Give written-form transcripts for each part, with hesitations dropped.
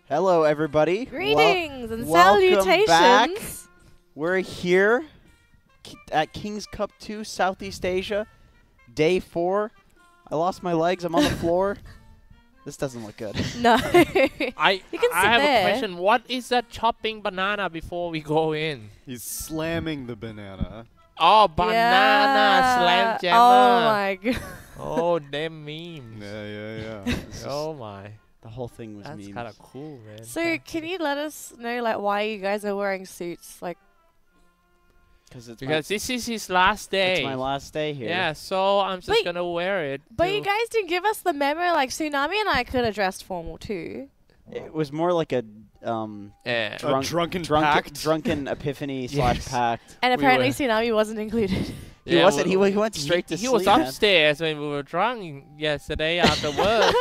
Hello, everybody. Greetings and welcome salutations. Back. We're here at King's Cup 2, Southeast Asia, day 4. I lost my legs. I'm on the floor. This doesn't look good. No. I have there. a question. What is that chopping banana before we go in? He's slamming the banana. Oh, banana Yeah. slam jammer. Oh my god. Oh, them memes. Yeah. Oh my. The whole thing was That's memes. kind of cool, man. So can you let us know like why you guys are wearing suits? Like Because this is his last day. it's my last day here. Yeah, so I'm just Wait, gonna wear it. but to- you guys didn't give us the memo. Like Tsunami and I could have dressed formal too. It was more like a Yeah. Drunken epiphany Yes. / pact. And We apparently were- Tsunami wasn't included. He Yeah, wasn't. He went straight to he sleep. was man. upstairs when we were drunk yesterday after work.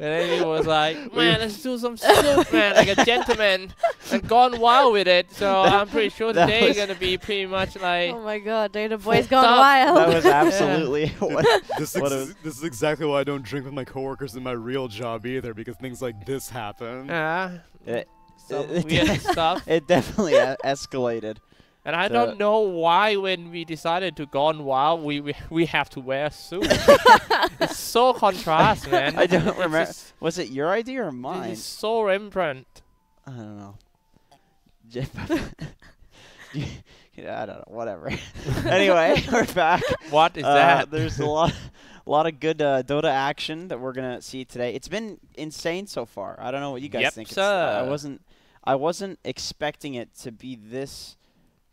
And then he was like, man, let's do some soup, man, like a gentleman, and gone wild with it. So I'm pretty sure that today was- gonna be pretty much like, Oh my god, Data Boy's gone Stop. wild. That was absolutely what. This is exactly why I don't drink with my coworkers in my real job either, because things like this happen. some It- weird stuff. It definitely escalated. And I don't know why when we decided to gone wild, we have to wear a suit. It's so contrast, man. I don't It's remember. just- Was it your idea or mine? It's so Rembrandt. I don't know. I don't know. Whatever. Anyway, we're back. What is that? There's a lot of good Dota action that we're gonna see today. It's been insane so far. I don't know what you guys Yep, think. sir. I wasn't expecting it to be this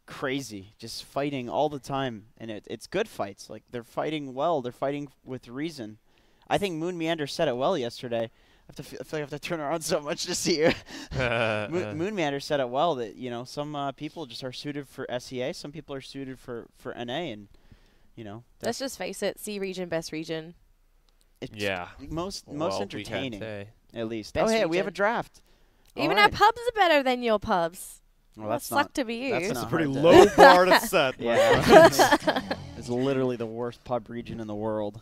crazy. Just fighting all the time, and it's good fights. Like they're fighting well. They're fighting with reason. I think Moon Meander said it well yesterday. I feel like I have to turn around so much to see you. Moon Meander said it well that some people just are suited for SEA, some people are suited for NA, and Let's just face it, C region, best region. it's Yeah. most Well, we can entertaining say. at least. Best Oh hey, we have a region. draft. Even All our right. pubs are better than your pubs. Well, Well, that's suck not. to be you. that's It's a not pretty hard to- low bar to set. my Yeah. friend. It's literally the worst pub region in the world.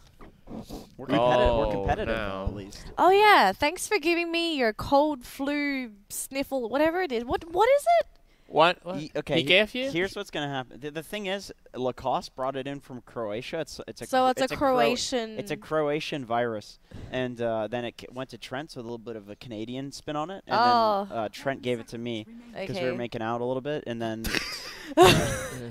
We're competitive. We're Oh, competitive no. at least. Oh yeah, thanks for giving me your cold flu sniffle, whatever it is. What is it? What? Okay. He gave you? Here's what's gonna happen. The thing is, Lacoste brought it in from Croatia. It's a So it's a Cro- Croatian. It's a Croatian virus, and then it went to Trent, so a little bit of a Canadian spin on it. And then Trent gave it to me because we were Okay. making out a little bit, and then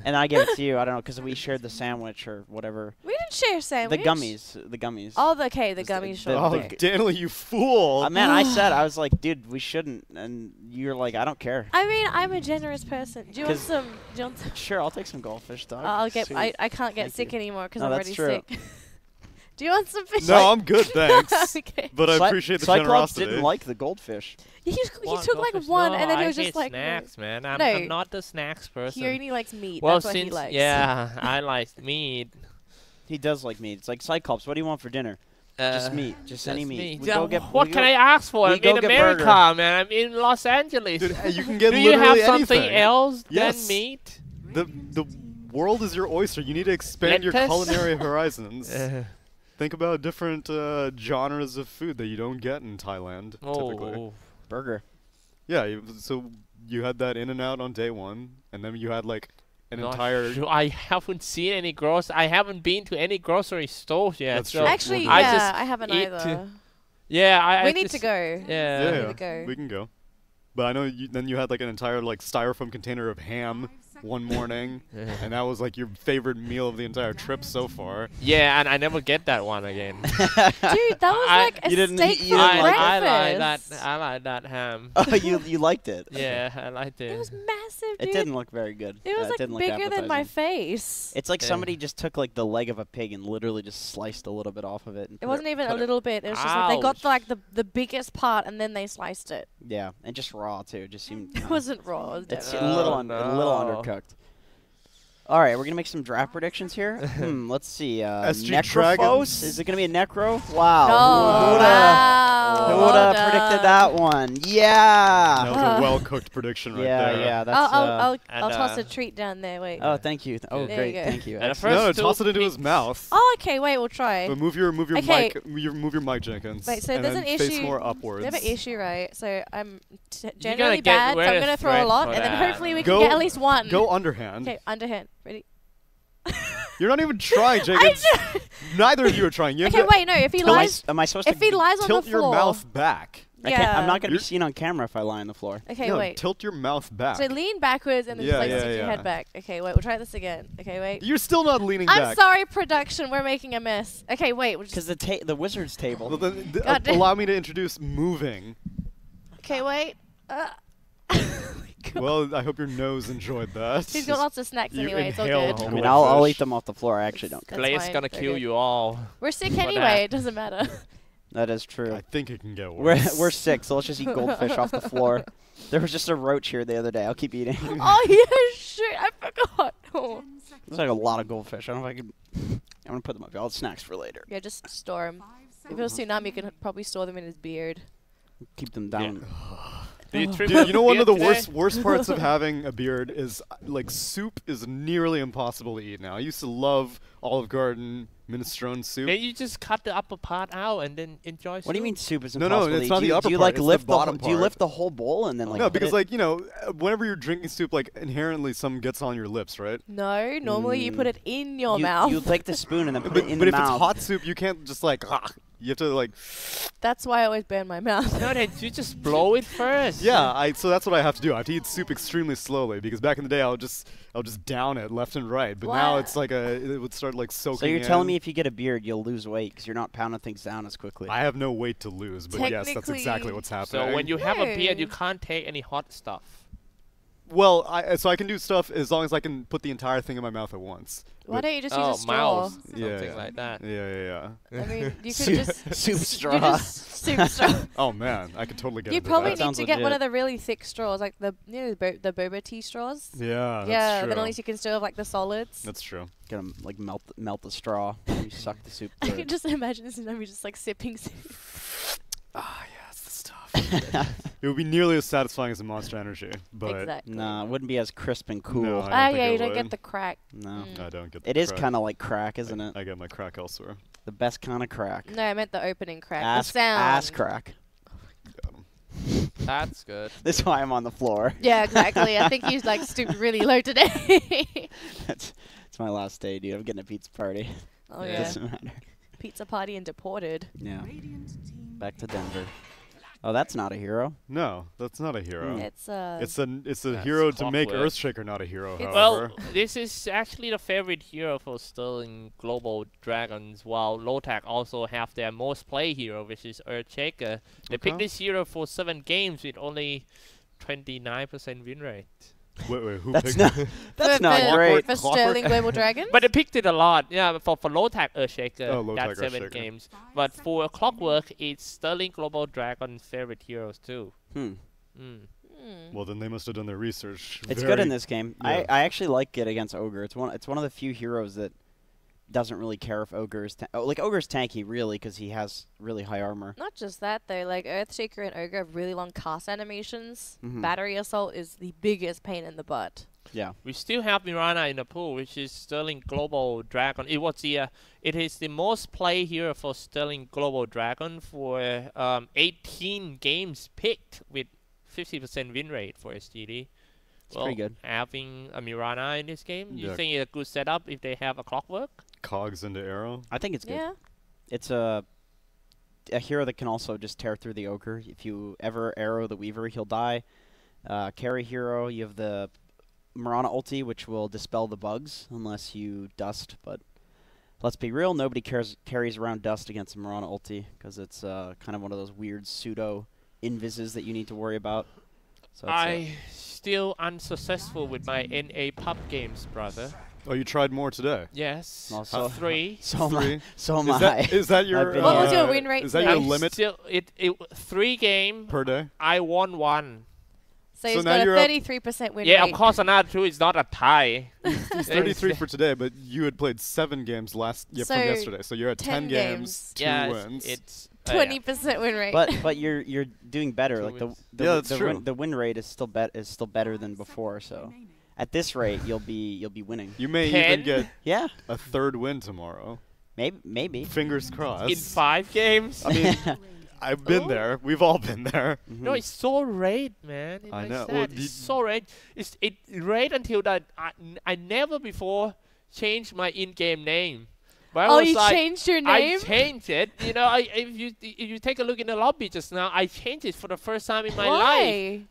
and I gave it to you. I don't know because we shared the sandwich or whatever. We didn't share a sandwich. The gummies. Oh, okay, the Just the- gummies. the- Sure. Oh, okay. Danelie, you fool! Man, I said I was like, dude, we shouldn't, and you're like, I don't care. I mean, I'm a generous person. Do you want 'Cause- some? Do you want some? Sure, I'll take some goldfish, dog. I'll get. Sweet. I can't get Thank sick you. anymore because No, I'm that's already true. sick. Do you want some fish? No, I'm good, thanks. Okay. But I Cy- appreciate the Cyclopzz generosity. didn't like the goldfish. He What took like goldfish? one, No, and then he was I just hate like, no. snacks, man. I'm No. not the snacks person. He only likes meat. Well, That's what he since likes. yeah, I like meat. He does like meat. It's like Cyclopzz. What do you want for dinner? Just meat. Just any meat. We Yeah, go get. what we can go- I ask for? we I'm go in get America, burger. man. I'm in Los Angeles. Dude, you can get Do you literally have something anything. else Yes. than meat? The world is your oyster. You need to expand your Lettuce? culinary horizons. Think about different genres of food that you don't get in Thailand, typically. Oh, burger. Yeah, so you had that In-N-Out on day one, and then you had like an not entire... sure. I haven't seen any I haven't been to any grocery stores yet. That's so true. Actually, I yeah, just I haven't eat either. yeah, I We need to just- go. Yeah. we need to go. we can go. But I know then you had like an entire like styrofoam container of ham one morning, and that was like your favorite meal of the entire trip so far. Yeah, and I never get that one again. Dude, that was like a You didn't- steak you for didn't like it? I like breakfast. that. I like that ham. Oh, you liked it. Yeah, I liked it. It was massive, dude. It didn't look very good. It was it like didn't look bigger than my appetizing. face. It's like Yeah. somebody just took like the leg of a pig and literally just sliced a little bit off of it. And It put wasn't even a put little bit. It was just like they got Ouch. like the biggest part and then they sliced it. Yeah, and just raw too. It just seemed. It wasn't raw. It was It's definitely- a little Oh, a little no. undercooked. All right, we're gonna make some draft predictions here. Let's see. SG Necrophos? Dragons. Is it gonna be a Necro? Wow. Oh, wow. Who would Well have predicted done. that one? Yeah. That was a well-cooked prediction right yeah, there. yeah. That's. I'll toss a treat down there. Wait. Oh, thank you. Oh, There great. you go. Thank you. And the Excellent. first No, two toss it into his picks- mouth. Oh, okay. Wait, we'll try. But move your Okay. mic. Move your mic, Jenkins. Wait, so and there's then an face issue. more upwards. We have an issue, right? So I'm gotta generally get bad, so rid I'm of gonna throw a thread lot, for and then that. hopefully we Go- can get at least one. Go underhand. Okay, underhand. Ready? You're not even trying, Jenkins. Neither of you are trying. You have Okay, to wait, no. If he lies, Am I supposed if to he lies on the tilt floor, your mouth back. I can't, I'm not going to be You're- seen on camera if I lie on the floor. Okay, no, wait. tilt your mouth back. So lean backwards and then Yeah, just like yeah, stick your yeah. head back. Okay, wait. We'll try this again. Okay, wait. You're still not leaning I'm back. sorry, production. We're making a mess. Okay, wait. We'll Because just. the wizard's table. Well, then, God damn. allow me to introduce moving. Okay, wait. Oh my God. Well, I hope your nose enjoyed that. He's got lots of snacks You anyway. It's all inhale good. I a mean, Goldfish. I'll eat them off the floor. I actually don't care. That's Blaze fine. gonna They're kill good. you all. We're sick for anyway. that. It doesn't matter. That is true. I think it can get We're worse. we're sick, so let's just eat goldfish off the floor. There was just a roach here the other day. I'll keep eating. Oh yeah, shit! I forgot. Oh. There's like a lot of goldfish. I don't know if I can. I'm gonna put them up. I'll have snacks for later. Yeah, just store him. If it was Tsunami, you can probably store them in his beard. Keep them down. Dude, Dude, you know one of the today? worst parts of having a beard is like soup is nearly impossible to eat now. I used to love Olive Garden minestrone soup. Then you just cut the upper part out and then enjoy. What do you mean soup is No, impossible? no, to it's eat? not do the you, upper do you part, like it's the lift bottom Do you part. lift the whole bowl and then like? No, put because it- like whenever you're drinking soup, like inherently some gets on your lips, right? No, normally you put it in your you, mouth. You take the spoon and then put But, it in but the if mouth. it's hot soup, you can't just like. You have to like. That's why I always burn my mouth. No, then you just blow it first. Yeah, so that's what I have to do. I have to eat soup extremely slowly because back in the day I would just down it left and right. But now Wow. it's like it would start like soaking. So you're telling in. me if you get a beard, you'll lose weight because you're not pounding things down as quickly. I have no weight to lose, but yes, that's exactly Technically- what's happening. So when you have a beard, you No. can't take any hot stuff. well, so I can do stuff as long as I can put the entire thing in my mouth at once. Why But- don't you just use Oh, a straw? mouse, Yeah, something yeah. like that. Yeah. I mean, you could soup, just soup you straw. just soup straw. Oh man, I could totally get You into probably that. need sounds to get one legit. of the really thick straws, like the the boba tea straws. Yeah, that's Yeah, true. then at least you can still have like the solids. That's true. Gonna like melt the straw. You suck the soup. I through can it. just imagine this Tsunami just like sipping soup. Ah, yeah, it's the stuff. It would be nearly as satisfying as a Monster Energy, but Exactly. Nah, it wouldn't be as crisp and cool. No, I don't Ah, think yeah, it you don't would. get the crack. No. Mm. I don't get. It the is crack. kind of like crack, isn't it? I get my crack elsewhere. The best kind of crack. No, I meant the opening crack. Ass, the sound. ass crack. Got 'em. That's good. This is why I'm on the floor. Yeah, exactly. I think he's like stooped really low today. It's my last day, dude. I'm getting a pizza party. Oh Yeah. yeah. Doesn't matter. Pizza party and deported. Yeah. Back to Denver. Oh, that's not a hero. No, that's not a hero. It's It's a That's hero to make clockwork. Earthshaker not a hero. It's- However, Well, this is actually the favorite hero for Sterling Global Dragons, while Lotac also have their most play hero, which is Earthshaker. They picked Okay. this hero for 7 games with only 29% win rate. wait, who That's picked not. it? That's for, not for, great. For Clockwork. Sterling Global Dragons? But they picked it a lot, yeah, for Lotac Earthshaker, Oh, Lotac that's 7 Earthshaker. games. But for Clockwork, it's Sterling Global Dragon's favorite heroes too. Hmm. Mm. Hmm. Well, then they must have done their research. It's good in very- this game. yeah. I actually like it against Ogre. It's one of the few heroes that doesn't really care if Ogre is like Ogre's tanky really because he has really high armor. Not just that though, like Earthshaker and Ogre have really long cast animations. Mhm. Battery Assault is the biggest pain in the butt. Yeah. We still have Mirana in the pool, which is Sterling Global Dragon. It is the most play hero for Sterling Global Dragon for 18 games picked with 50% win rate for SGD. It's pretty good. Having a Mirana in this game, you Yeah. think it's a good setup if they have a Clockwork? Cogs into arrow. I think it's good. Yeah. It's a hero that can also just tear through the Ogre. If you ever arrow the Weaver, he'll die. Carry hero, you have the Mirana ulti, which will dispel the bugs unless you dust. But let's be real, nobody carries around dust against a Mirana ulti because it's kind of one of those weird pseudo invises that you need to worry about. So it's, I still unsuccessful with my NA pub games, brother. Oh, you tried more today. Yes, Well, so- 3. so am I. Three. So am Is that your? been What was your win rate Is that today? your I'm limit Still, 3 game. per day? I won 1. So So he's now got a you're up- 33% win Yeah, rate. of course, another 2 is not a tie. He's 33 for today, but you had played 7 games from So, yesterday, so you're at 10 games, 2 yeah, wins. it's 20% win rate. But you're doing better. Two Like wins. Yeah, that's true. the win rate is still better than before. So at this rate, you'll be winning. You may 10? even get Yeah, a 3rd win tomorrow. maybe. Fingers crossed. in 5 games. I mean, I've been Oh. there. We've all been there. No, it's so red, man. It's I like know. that. Well, It's so red. It red until that I never before changed my in-game name. But I oh, was you like, changed your I name? changed it. You know, if you take a look in the lobby just now, I changed it for the first time in my life. Why?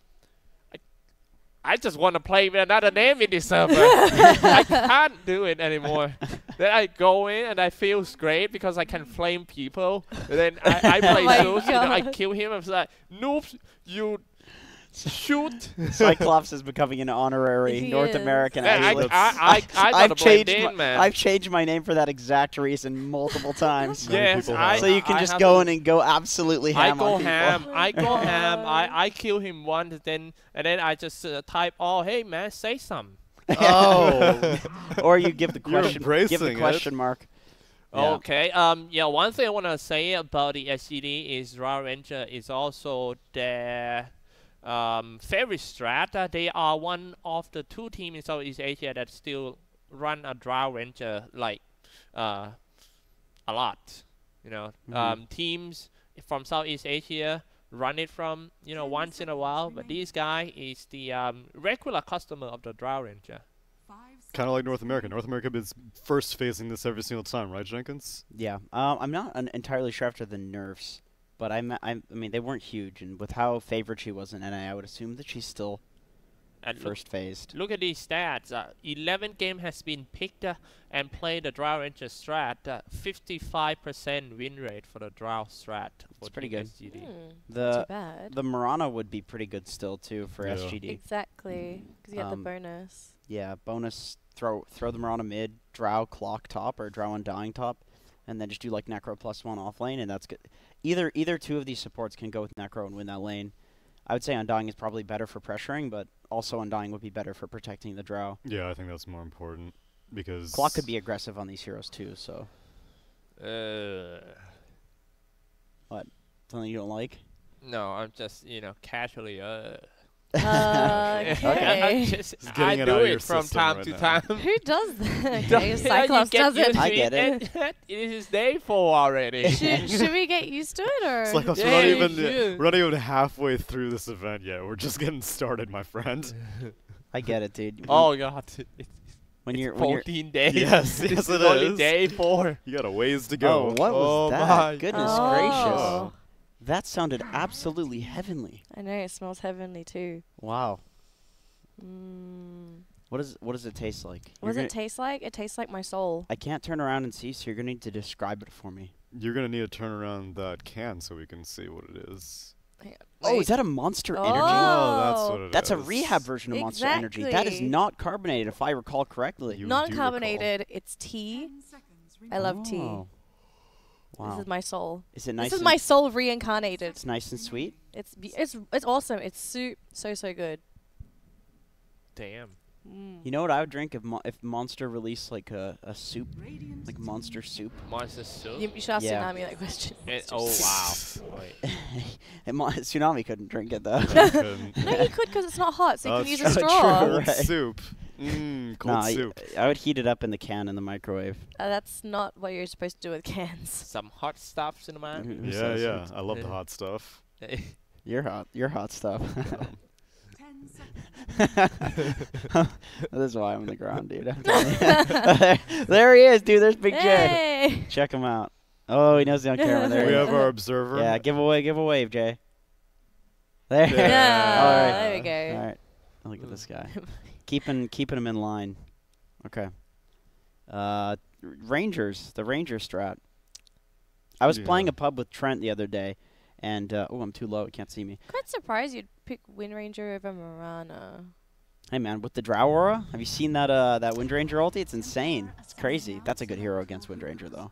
I just want to play with another name in this server. I can't do it anymore. Then I go in and I feel great because I can flame people. And then I play my Zeus, you know, I God. kill him. I was like, noobs, you shoot. Cyclopzz is becoming an honorary He North is. American Man, analyst. I I've gotta blame changed Dan, man. I've changed my name for that exact reason multiple times. Many Yes, people have. So you can I just have go to- in and go absolutely I ham go on people. ham. I go ham. I kill him once, and then I just type, "Oh, hey man, say something." Oh. Or you give the You're question embracing it. mark. Yeah. Okay. Yeah. One thing I want to say about the SGD is Raw Ranger is also their favorite strat. They are one of the 2 teams in Southeast Asia that still run a Draw Ranger like a lot. You know, teams from Southeast Asia run it from once in a while, but this guy is the regular customer of the Draw Ranger. Kind of like North America. North America is first facing this every single time, right, Jenkins? Yeah. I'm not entirely sure after the nerfs, but I mean they weren't huge, and with how favored she was in NA, I would assume that she's still And first phased. Look at these stats. 11 game has been picked and played the Draw Ranger strat. 55% win rate for the Draw strat. That's pretty good. SGD. Not The too bad. the Marana would be pretty good still too for Yeah. SGD. Exactly. Because you get the Um, bonus. Yeah, bonus throw the Marana mid, drow clock top or drow undying top, and then just do like Necro +1 off lane, and that's good. Either 2 of these supports can go with Necro and win that lane. I would say Undying is probably better for pressuring, but also Undying would be better for protecting the drow. Yeah, I think that's more important because Clock could be aggressive on these heroes too, so something you don't like? No, I'm just casually. Okay. I'm just, Just getting I it do out of your it from system time right to now. time. Who does that? Yeah, Okay, you Cyclops get does it. used I to get it. It is day 4 already. Should we get used to it or? It's like Yeah, we're not you even should. we're not even halfway through this event yet. We're just getting started, my friend. I get it, dude. Oh god, when it's you're 14 days. Yes, This yes, is it only is. day 4. You got a ways to oh, go. what was my that? Goodness gracious. Oh. That sounded absolutely heavenly. I know, it smells heavenly too. Wow. Mm. What does it taste like? What does it taste like? It tastes like my soul. I can't turn around and see, so you're gonna need to describe it for me. You're gonna need to turn around that can so we can see what it is. Hang on, Oh, wait. is that a Monster Oh. Energy? that's what it That's a is. rehab version of Monster Energy. That is Exactly. not carbonated, if I recall correctly. You do Non-carbonated. It's tea. I love tea. Oh. Wow. This is my soul. Is it nice? This is and my soul reincarnated. It's nice and sweet. It's awesome. It's so good. Damn. Mm. You know what I would drink if Monster released like a soup, like Monster soup? Monster soup. You should ask Yeah. Tsunami that question. Oh wow. Wait. And Tsunami couldn't drink it though. No, you could because it's not hot, so you can use a That's true. straw. True. Cold Right. soup. Cold Nah, soup. I would heat it up in the can in the microwave. That's not what you're supposed to do with cans. Some hot stuff, Cinnamon. Who Yeah, says yeah. it's- I love the hot stuff. You're hot. You're hot stuff. That's why I'm on the ground, dude. I'm telling you. there he is, dude. There's Big J. Hey! Check him out. Oh, he knows he's on camera. There We he is. have our observer. Yeah, give a wave, Jay. There. Yeah. All right. There we go. All right. Look at this guy. keeping him in line. Okay. Rangers, the Ranger strat. I was playing Yeah. a pub with Trent the other day, and oh, I'm too low. You can't see me. Quite surprised you'd pick Wind Ranger over Marana. Hey man, with the Drow Aura, have you seen that Wind Ranger ulti? It's insane. It's crazy. That's a good hero against Wind Ranger though.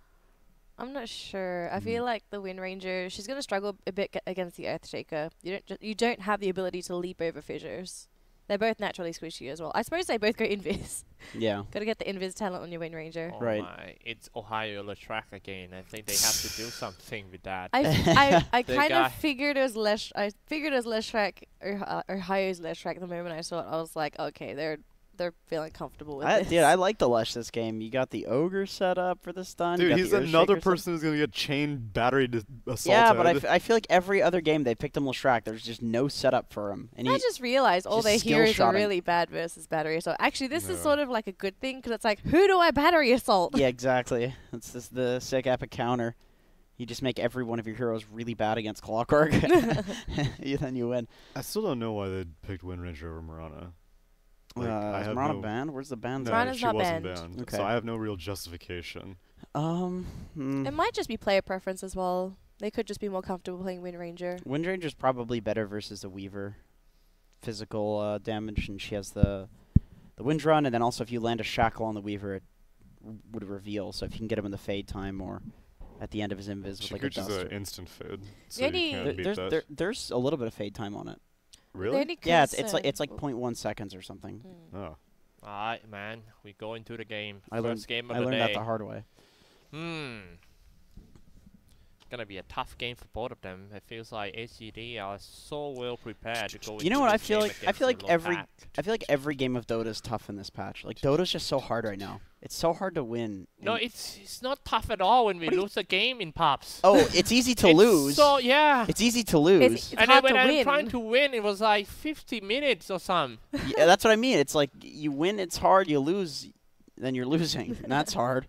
I'm not sure. I feel like the Wind Ranger, she's gonna struggle a bit against the Earthshaker. You don't have the ability to leap over fissures. They're both naturally squishy as well. I suppose they both go invis. Yeah. Gotta get the invis talent on your Wind Ranger. Oh Right. my, it's Ohio Lotac again. I think they have to do something with that. I The kind guy- of figured it was less. I figured it was less track or Ohio's less track. The moment I saw it, I was like, okay, they're feeling comfortable with this. Dude, I like the Lesh this game. You got the ogre set up for the stun. you Dude, got he's the another Earthshaker set- person who's gonna get chain battery assaulted. Yeah, but I feel like every other game they picked him Leshrac. There's just no setup for him, and I he just realized all just their skill heroes are shotting. really bad versus battery. So actually, this is Yeah. sort of like a good thing because it's like, who do I battery assault? yeah, exactly. That's just the sick epic counter. You just make every one of your heroes really bad against Clockwork, then you win. I still don't know why they picked Wind Ranger over Marana. Like, I Is have Marana no- banned? Where's the ban? No, Marana's she not wasn't banned. banned. Okay. So I have no real justification. It might just be player preference as well. They could just be more comfortable playing Wind Ranger. Wind Ranger's probably better versus the Weaver. Physical damage, and she has the Wind Run, and then also if you land a Shackle on the Weaver, it would reveal. So if you can get him in the fade time or at the end of his invis with like a Shikuchi's dust. an instant fade, so The you only- can't beat There's, that. there's a little bit of fade time on it. Really? only Yeah, it's like concern- 0.1 seconds or something. Oh. Alright, man. We go into the game. I learned First game of I the learned day. that the hard way. Gonna be a tough game for both of them. It feels like SGD are so well prepared to go. You know into what the I feel game like? I against feel like the every Lotac. I feel like every game of Dota is tough in this patch. Like Dota's just so hard right now. It's so hard to win. No, in- it's not tough at all when we What do you- lose a game in pops. Oh, it's easy to It's lose. So yeah. It's easy to lose. It's And then hard when to I'm win. trying to win, it was like 50 minutes or something. Yeah, that's what I mean. It's like you win, it's hard. You lose, then you're losing, and that's hard.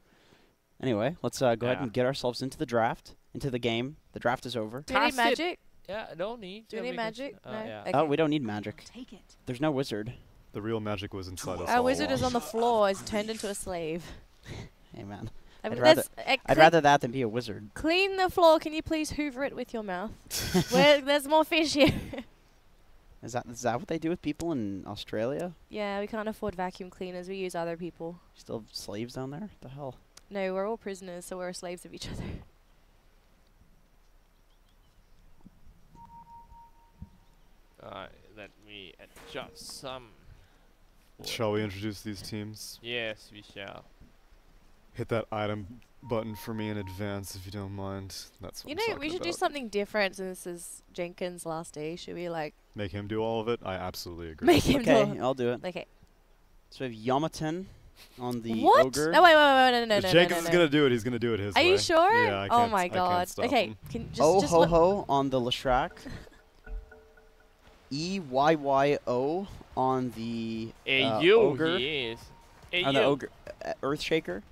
Anyway, let's go ahead Yeah. and get ourselves into the draft, into the game. The draft is over. Do you need Cast it. magic? Yeah, no need. Do you Yeah, need we can magic? No. yeah. Okay. Oh, we don't need magic. Take it. There's no wizard. The real magic was inside us. Our all wizard is along. on the floor. Is turned into a slave. Hey man, I mean, I'd rather- let's, I'd clean- rather that than be a wizard. clean the floor. Can you please hoover it with your mouth? There's more fish here. Is that what they do with people in Australia? Yeah, we can't afford vacuum cleaners. We use other people. Still have slaves down there? What the hell? No, we're all prisoners, so we're slaves of each other. Let me adjust some. Shall we introduce these teams? Yes, we shall. Hit that item button for me in advance if you don't mind. That's what You I'm know, we talking should do about. something different since this is Jenkins' last day. Should we, like, Make him do all of it? I absolutely agree. make him Okay, do it? I'll do it. Okay. So we have Yamaten on the What? ogre. No, wait, no, If no, Jenkins no, is gonna do it, he's gonna do it his Are way. you sure? Yeah, I oh can't, my I can't god. stop Okay, him. can just Oh just ho let- ho on the Leshrac. EYYO on the You, ogre. he is. On the ogre, Earthshaker.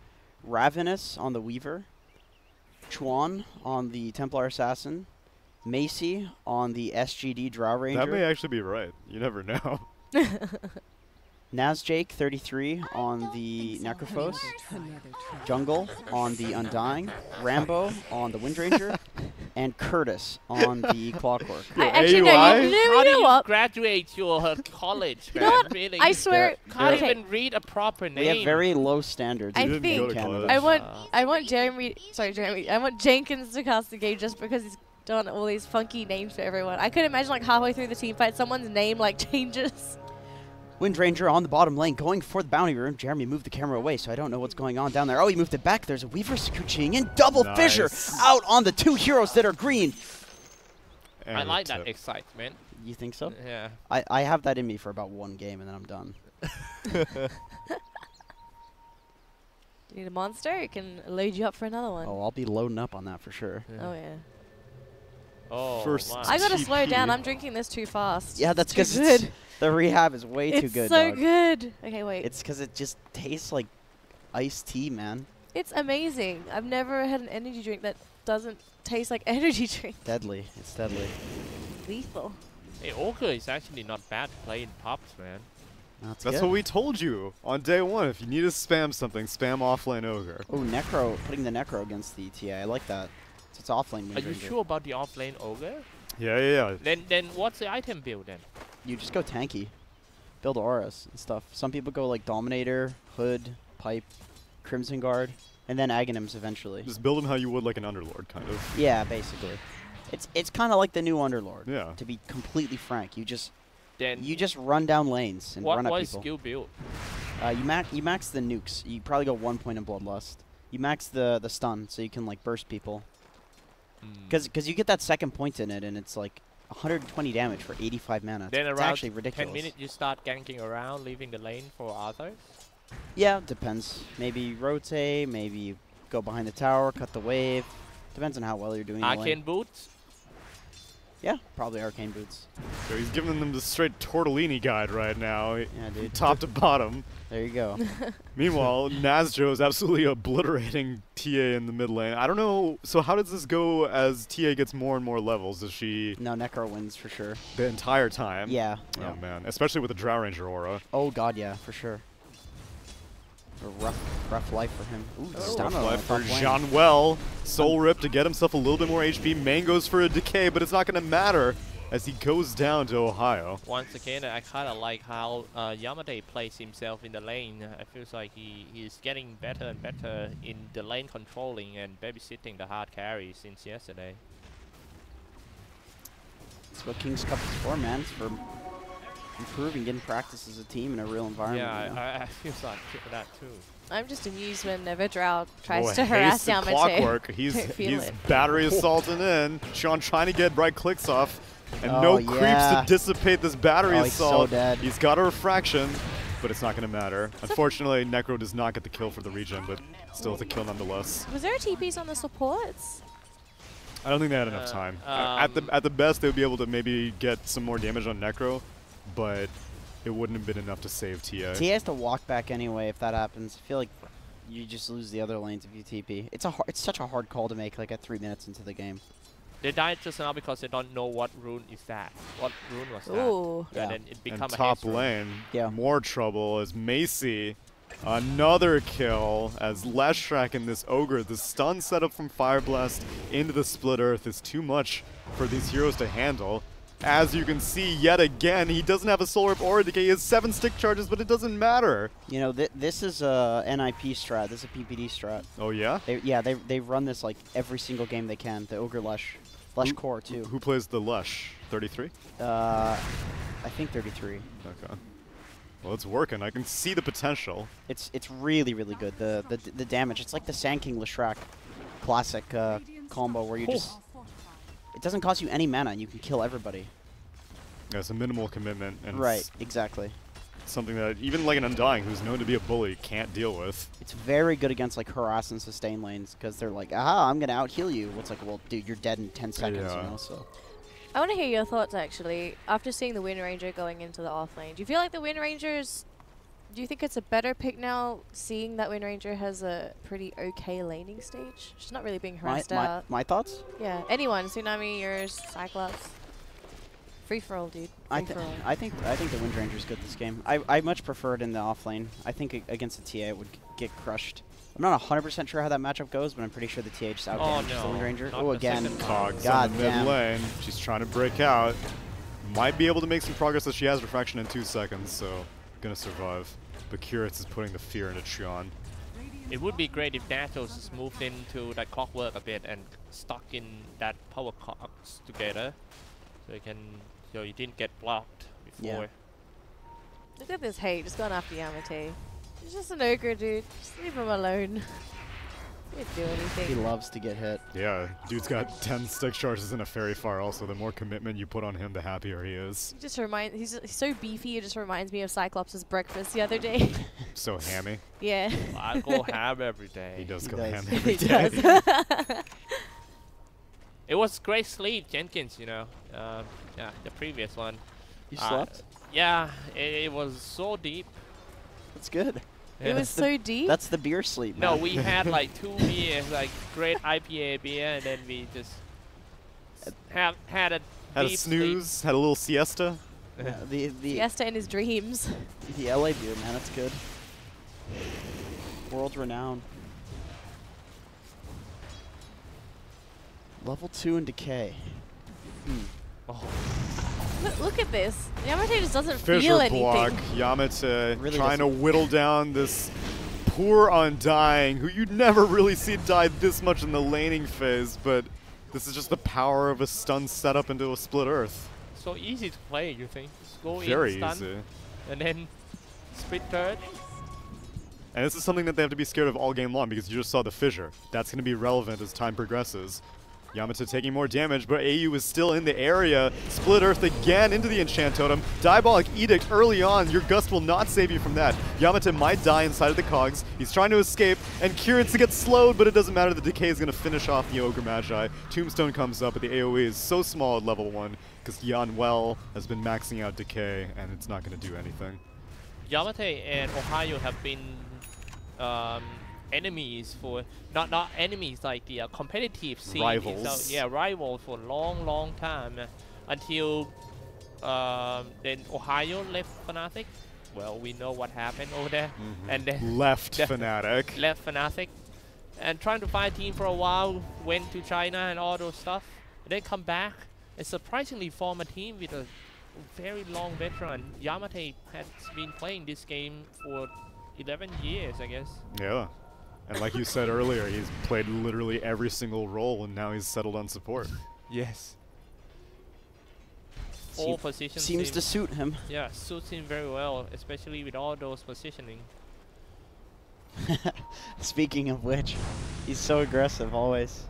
Ravenous on the Weaver. Chuan on the Templar Assassin. Macy on the SGD Drow Ranger. That may actually be right. You never know. Nazjake 33 on the Necrophos. Jungle on the Undying. Rambo on the Wind Ranger. And Curtis on the Clockwork. Actually, no, AUI? you How do know you what? graduate your college, You man? know what? Really? I swear, Can't okay. even read a proper name. We have very low standards. I in didn't go to Canada. college. I want Jeremy. I want Jenkins to cast the game just because he's done all these funky names for everyone. I could imagine like halfway through the team fight, someone's name like changes. Wind Ranger on the bottom lane, going for the bounty room. Jeremy moved the camera away, so I don't know what's going on down there. Oh, he moved it back. There's a Weaver scooching in. Double fissure Nice. out on the two heroes that are green. I And a like that tip. excitement. You think so? Yeah. I have that in me for about one game, and then I'm done. You need a monster? It can load you up for another one. Oh, I'll be loading up on that for sure. Oh yeah. Oh, First my. I gotta slow TP. down. I'm drinking this too fast. Yeah, that's It's too because good. the rehab is way too It's good, so dog. good. Okay, wait. It's because it just tastes like iced tea, man. It's amazing. I've never had an energy drink that doesn't taste like energy drink. Deadly. It's deadly. Lethal. Hey, Ogre is actually not bad to play in pops, man. That's That's good. what we told you on day one. If you need to spam something, spam offlane ogre. Oh, Necro. Putting the Necro against the ETA. I like that. So it's offlane. Are Wind you Ranger. sure about the offlane Ogre? Yeah. Then what's the item build then? You just go tanky. Build auras and stuff. Some people go like Dominator, Hood, Pipe, Crimson Guard. and then Aghanims eventually. Just build him how you would like an Underlord, kind of. Yeah, basically. It's kind of like the new Underlord. Yeah. To be completely frank, you just Then run down lanes and run at what people. skill build? You max the nukes. You probably go 1 point in Bloodlust. You max the stun, so you can like burst people. Because you get that second point in it, and it's like 120 damage for 85 mana. Then It's around actually ridiculous. 10 minutes you start ganking around, leaving the lane for others. Yeah, depends. Maybe rotate, maybe you go behind the tower, cut the wave. Depends on how well you're doing. Arcane boots. Yeah, probably arcane boots. So he's giving them the straight tortellini guide right now, Yeah, dude. top to bottom. There you go. Meanwhile, Nazjo is absolutely obliterating TA in the mid lane. I don't know. So how does this go as TA gets more and more levels? Does she No, Necro wins for sure. the entire time? Yeah. Oh yeah. man, especially with the Drow Ranger aura. Oh god, yeah, for sure. A rough life for him. Ooh, Rough stamina life for on top lane. Jean-Well. Soul Rip to get himself a little bit more HP. Mangoes for a decay, but it's not going to matter as he goes down to Ohio. Once again, I kind of like how Yamate plays himself in the lane. I feel like he's getting better and better in the lane controlling and babysitting the hard carry since yesterday. That's what King's Cup is for, man. It's for improving, getting practice as a team in a real environment. you know? Yeah, I feel like that too. I'm just amused whenever Drow tries Boy, to harass haste and Yamate. Clockwork. He's Feel it. battery assaulting in. Sean trying to get right clicks off. And Oh, no creeps yeah. to dissipate this battery Oh, he's so assault. dead. He's got a refraction, but it's not going to matter. Unfortunately, Necro does not get the kill for the regen, but still it's a kill nonetheless. Was there a TPs on the supports? I don't think they had enough time. At the best, they would be able to maybe get some more damage on Necro, but it wouldn't have been enough to save TA. T has to walk back anyway if that happens. I feel like you just lose the other lanes if you TP. It's such a hard call to make like at 3 minutes into the game. They died just now because they don't know what rune is that. What rune was that? Ooh. Yeah. And then it And becomes a top haste rune. lane, Yeah. more trouble as Macy, another kill as Leshrac and this Ogre, the stun setup from Fire Blast into the Split Earth is too much for these heroes to handle. As you can see yet again, he doesn't have a Soul Rip or a Decay. He has 7 stick charges, but it doesn't matter. You know, this is a NIP strat. This is a PPD strat. Oh yeah? They run this like every single game they can. The Ogre Lesh Core too. Who plays the Lesh? 33? I think 33. Okay. Well, it's working. I can see the potential. It's really good. The damage. It's like the Sand King Leshrac classic combo where you just it doesn't cost you any mana and you can kill everybody. Yeah, it's a minimal commitment, and Right, it's exactly. something that even like an Undying, who's known to be a bully, can't deal with. It's very good against like harass and sustain lanes because they're like, aha, I'm gonna out heal you. Well, it's like, well, dude, you're dead in 10 seconds, Yeah. you know. So I want to hear your thoughts actually. After seeing the Wind Ranger going into the off lane, do you feel like the Wind Rangers? Do you think it's a better pick now, seeing that Wind Ranger has a pretty okay laning stage? She's not really being harassed out. my thoughts? Yeah, anyone, Tsunami, yours, Xyclopzz. Free for all, dude. I Free for all. think the Wind Ranger's good this game. I much prefer it in the off lane. I think against the TA it would get crushed. I'm not 100% sure how that matchup goes, but I'm pretty sure the TA just out Oh, damages the no. Wind Ranger. Not Oh, the again. second Cogs God on the mid damn. lane. She's trying to break out. Might be able to make some progress as she has refraction in 2 seconds, so gonna survive. But Curitz is putting the fear into Xion. It would be great if Natos just moved into that clockwork a bit and stuck in that power cogs together, so you didn't get blocked before. Yeah. Look at this hate, just going after Yamate. He's just an ogre, dude. Just leave him alone. He didn't do He anything. loves to get hit. Yeah, dude's got 10 stick charges and a fairy fire also. The more commitment you put on him, the happier he is. He just he's so beefy, it just reminds me of Cyclops' breakfast the other day. So hammy. Yeah. I go ham every day. He does He go does. ham He every day. does. It was great sleep, Jenkins, you know. Yeah, the previous one. You slept? Yeah, it was so deep. That's good. It was so deep. That's the beer sleep. No, man. we had like 2 beers, like great IPA beer, and then we just had a Had a deep snooze, had a little siesta. Yeah, the Fiesta in his dreams. the LA beer, man, that's good. World renowned. Level 2 in decay. Oh, Look at this. Yamate just doesn't Fissure feel anything. block. Yamate Really trying to doesn't. whittle down this poor Undying, who you'd never really see die this much in the laning phase, but this is just the power of a stun setup into a split earth. So easy to play, you think? Just go Very in, stun, easy. and then split third. And this is something that they have to be scared of all game long because you just saw the fissure. That's going to be relevant as time progresses. Yamata taking more damage, but AU is still in the area. Split Earth again into the Enchant Totem. Diabolic Edict early on. Your Gust will not save you from that. Yamata might die inside of the cogs. He's trying to escape, and Kieran's to get slowed, but it doesn't matter. The Decay is going to finish off the Ogre Magi. Tombstone comes up, but the AoE is so small at level 1 because Yanwell has been maxing out Decay, and it's not going to do anything. Yamate and Ohio have been enemies for not enemies, like the competitive scene. Rivals. So, yeah, rivals for a long time until then Ohio left Fnatic. Well, we know what happened over there, and then Left Fnatic. left Fnatic, and trying to find a team for a while. Went to China and all those stuff, and then come back and surprisingly form a team with a very long veteran. Yamate has been playing this game for 11 years, I guess. Yeah. And like you said earlier, he's played literally every single role, and now he's settled on support. Yes. All positions Seems to suit him. Yeah, suits him very well, especially with all those positioning. Speaking of which, he's so aggressive always.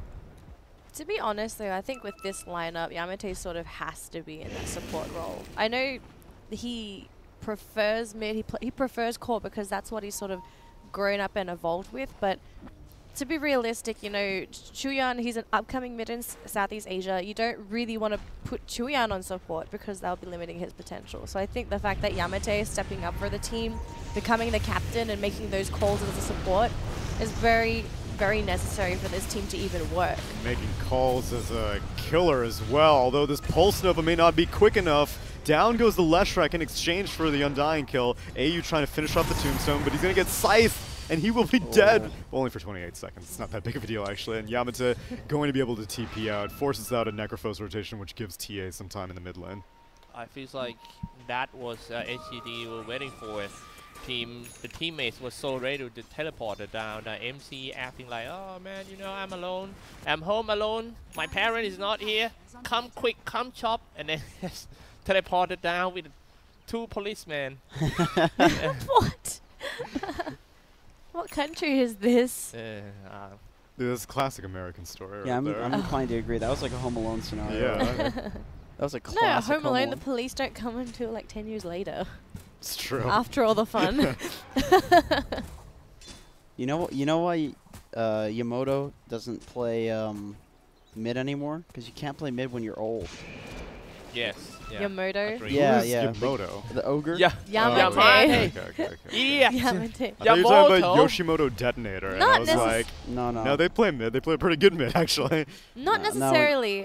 To be honest, though, I think with this lineup, Yamate sort of has to be in that support role. I know he prefers mid, he prefers core because that's what he's sort of grown up and evolved with, but to be realistic, you know, Chuyan, he's an upcoming mid in Southeast Asia. You don't really want to put Chuyan on support because that'll be limiting his potential. So I think the fact that Yamate is stepping up for the team, becoming the captain and making those calls as a support is very, very necessary for this team to even work. Making calls as a killer as well, although this Pulse Nova may not be quick enough. Down goes the Leshrac in exchange for the Undying kill. AU trying to finish off the Tombstone, but he's going to get Scythe, and he will be dead. Only for 28 seconds. It's not that big of a deal, actually. And Yamata going to be able to TP out, forces out a Necrophos rotation, which gives TA some time in the mid lane. I feel like that was SGD were waiting for. The teammates were so ready to teleport it down. MC acting like, oh man, you know, I'm alone. I'm home alone. My parent is not here. Come quick, come chop. And then teleported down with 2 policemen. What? What country is this? This is a classic American story Yeah, right there. I'm inclined to agree. That was like a Home Alone scenario. Yeah. That was a No, classic Home Alone, the police don't come until like 10 years later. It's true. After all the fun. You know why Yamoto doesn't play mid anymore? Because you can't play mid when you're old. Yes. Yeah. Yamoto? Agreed. Yeah, Who is yeah. Yamoto? The ogre? Yeah. Yamate. Okay. Yeah. Yamate. I thought you were talking about Yamoto. Yoshimoto Detonator, and Not I was like, No. no, they play mid. They play pretty good mid, actually. Not No, necessarily.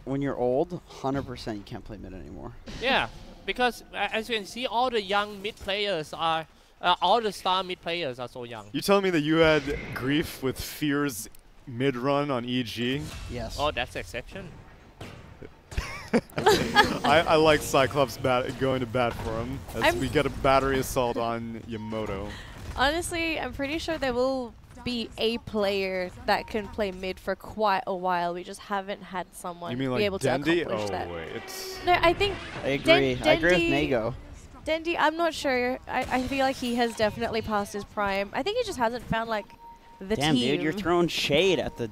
When you're old, 100% you can't play mid anymore. Yeah, because as you can see, all the young mid players are, all the star mid players are so young. You telling me that you had grief with Fear's mid run on EG? Yes. Oh, that's exception. I like Xyclopzz going to bat for him as we get a battery assault on Yamoto. Honestly, I'm pretty sure there will be a player that can play mid for quite a while. We just haven't had someone You mean like be able to Danelie? accomplish Oh that. wait. No, I think I agree. I agree with Danelie- Nago. Dendi, I'm not sure. I feel like he has definitely passed his prime. I think he just hasn't found like the Damn, team. dude, you're throwing shade at the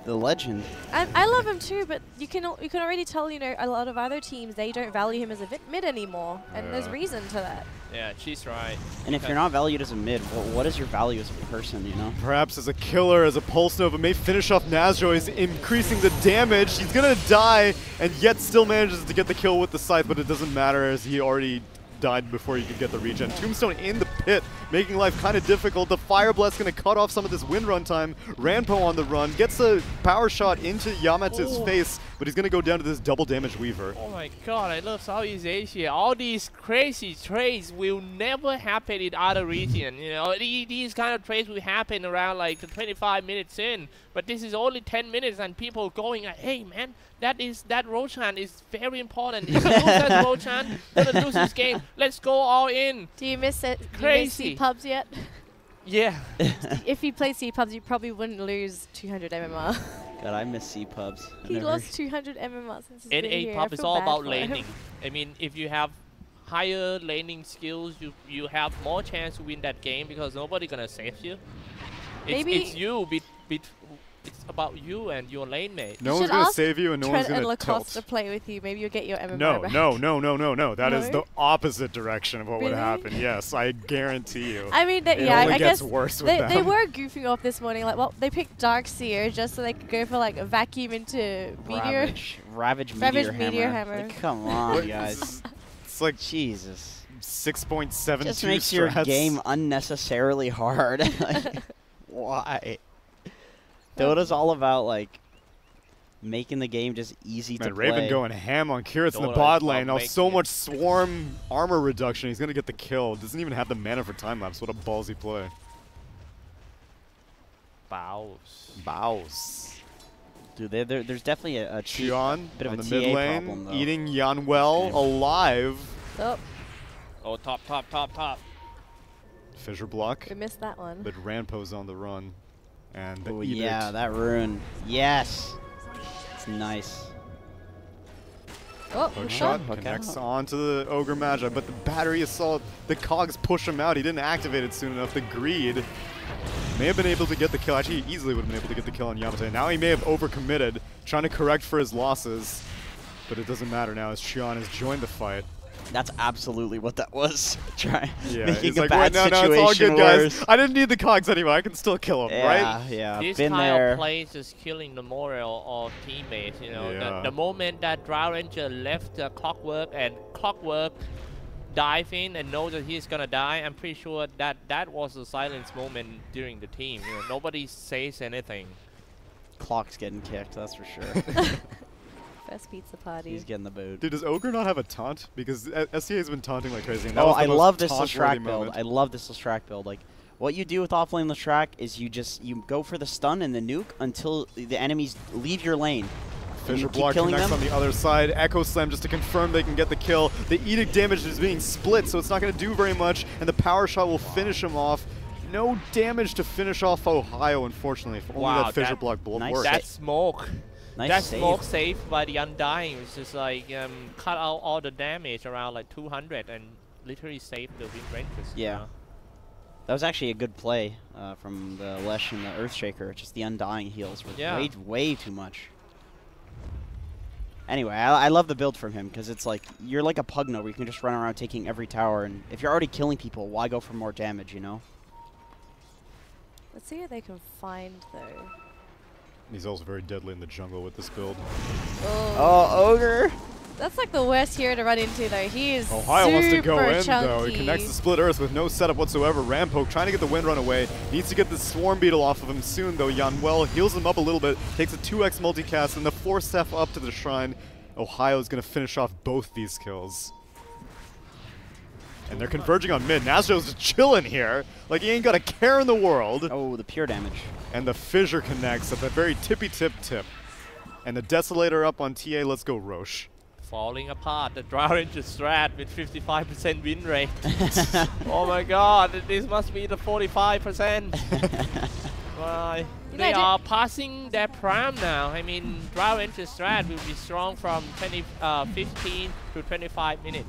legend. I love him too, but you can already tell, you know, a lot of other teams, they don't value him as a mid anymore, and there's Yeah. reason to that. Yeah, she's right. And if you're not valued as a mid, what is your value as a person, you know? Perhaps as a killer, as a Pulse Nova may finish off Nazro. He's increasing the damage. He's gonna die, and yet still manages to get the kill with the Scythe, but it doesn't matter as he already died before you could get the regen. Tombstone in the pit, making life kind of difficult. The Fire Blast going to cut off some of this wind run time. Ranpo on the run, gets a power shot into Yamata's face, but he's going to go down to this double damage Weaver. Oh my god, I love Southeast Asia. All these crazy trades will never happen in other regions. You know, these kind of trades will happen around like 25 minutes in, but this is only 10 minutes and people going like, hey man, that Roshan is very important. If you lose that Roshan, gonna lose this game. Let's go all in. Do you miss it? Crazy. Do you miss pubs yet? Yeah. If he played Xyclopzz, you probably wouldn't lose 200 MMR. God, I miss Xyclopzz. He lost 200 MMR since he's been here. NA I pub is feel all bad about for him. laning. I mean, if you have higher laning skills, you have more chance to win that game because nobody gonna save you. It's you. It's about you and your lane mate. No You one's should gonna ask save you, and no one's Trent and gonna Lacoste to tilt. play with you. Maybe you'll get your MMR No, back. no. That is No? the opposite direction of what would Really? happen. Yes, I guarantee you. I mean, It yeah, only I gets guess worse with they them. were goofing off this morning. Like, well, they picked Darkseer just so they could go for like a vacuum into Meteor. Ravage Ravage Meteor Meteor Hammer. Hammer. Like, come on, What- guys. It's like Jesus. 6.72 Just makes your strats. game unnecessarily hard. Like, why? Dota's all about like making the game just easy to Man, play. Raven going ham on Kieran in the Dota bot is lane. about Now so making it. much swarm armor reduction. He's gonna get the kill. Doesn't even have the mana for time lapse. What a ballsy play. Bows. Bows. Dude, there's definitely a Chion bit of on a the TA mid lane, problem, though. eating Yanwell alive. Oh, Oh, top. Fissure block, we missed that one. but Rampo's on the run. And the Oh Edict. yeah, that rune. Yes. It's nice. Oh, Hook hook shot Hook connects out. onto the Ogre Magi, but the battery assault, the cogs push him out. He didn't activate it soon enough. The greed may have been able to get the kill. Actually, he easily would have been able to get the kill on Yamate. Now he may have overcommitted, trying to correct for his losses. But it doesn't matter now as Chion has joined the fight. That's absolutely what that was. Try Yeah, making he's a like, bad no, it's all situation good, worse. guys. I didn't need the cogs anyway. I can still kill him, Yeah, right? yeah. This Been kind there. of plays is killing the morale of teammates. You know, Yeah. the moment that Drow Ranger left the Clockwork and Clockwork dive in and know that he's gonna die, I'm pretty sure that was a silence moment during the team. You know, nobody says anything. Clock's getting kicked, that's for sure. Best pizza party. He's getting the boot. Dude, does Ogre not have a taunt? Because STA has been taunting like crazy. And that Oh, was the I most love this taunt-worthy Lotac build. moment. I love this Lotac build. Like, what you do with offlane Lotac is you go for the stun and the nuke until the enemies leave your lane. And you Fissure keep block killing connects them. on the other side. Echo Slam just to confirm they can get the kill. The Edict damage is being split, so it's not going to do very much, and the power shot will finish him off. No damage to finish off Ohio, unfortunately. If only Wow, that Fissure that- block bullet nice worked. That smoke. Nice That save. smoke saved by the Undying was just like cut out all the damage around like 200 and literally saved the win ranges. Yeah. That was actually a good play from the Lesh and the Earthshaker. Just the Undying heals were Yeah. way too much. Anyway, I love the build from him because it's like you're like a Pugno where you can just run around taking every tower, and if you're already killing people, why go for more damage, you know? Let's see what they can find though. He's also very deadly in the jungle with this build. Oh, Oh, Ogre! that's like the worst hero to run into though. He is Ohio wants to go super in, chunky. though. He connects the Split Earth with no setup whatsoever. Rampoke trying to get the wind run away. Needs to get the Swarm Beetle off of him soon, though. Yanwell heals him up a little bit, takes a 2x multicast, and the 4-step up to the Shrine. Ohio's going to finish off both these kills. And they're converging on mid. Nasjo's just chilling here, like he ain't got a care in the world. Oh, the pure damage. And the Fissure connects at the very tippy tip. And the Desolator up on TA. Let's go, Roche. Falling apart. The Drow Ranger strat with 55% win rate. Oh my god, this must be the 45%. Why? You They know, are passing their prime now. I mean, Drow Ranger strat will be strong from 15 to 25 minutes.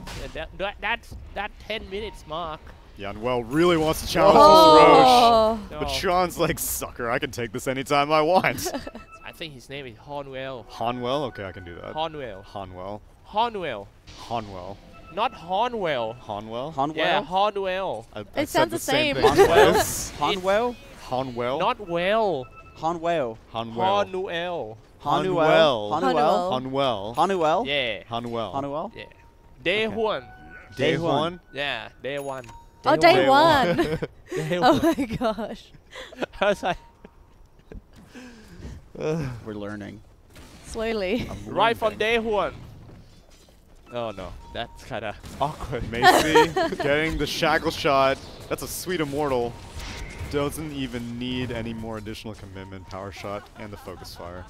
That's that 10 minutes mark. Yanwell really wants to challenge this Roche. Oh, No, But Sean's like, sucker, I can take this anytime I want. I think his name is Hornwell. Hanwell? Okay, I can do that. Hornwell. Hanwell. Hornwell. Hanwell. Not Hornwell. Hanwell? Hanwell? Yeah, Hornwell. I It said sounds the the same same. thing Hanwell? twice. Hanwell? Hanwell? Not well. Hanwell. Hanwell. Hornwell. Hanuel. Hanuel. Hanwell. Hanuel? Yeah. Hanwell. Hanuel? Yeah. Day Okay. one. Day one. one? Yeah, day one. oh, day Day one. Day Oh one. my gosh. I was like, We're learning. Slowly. right from day one. Oh no, that's kind of awkward. Macy getting the shackle shot. That's a sweet immortal. Doesn't even need any more additional commitment. Power shot and the focus fire.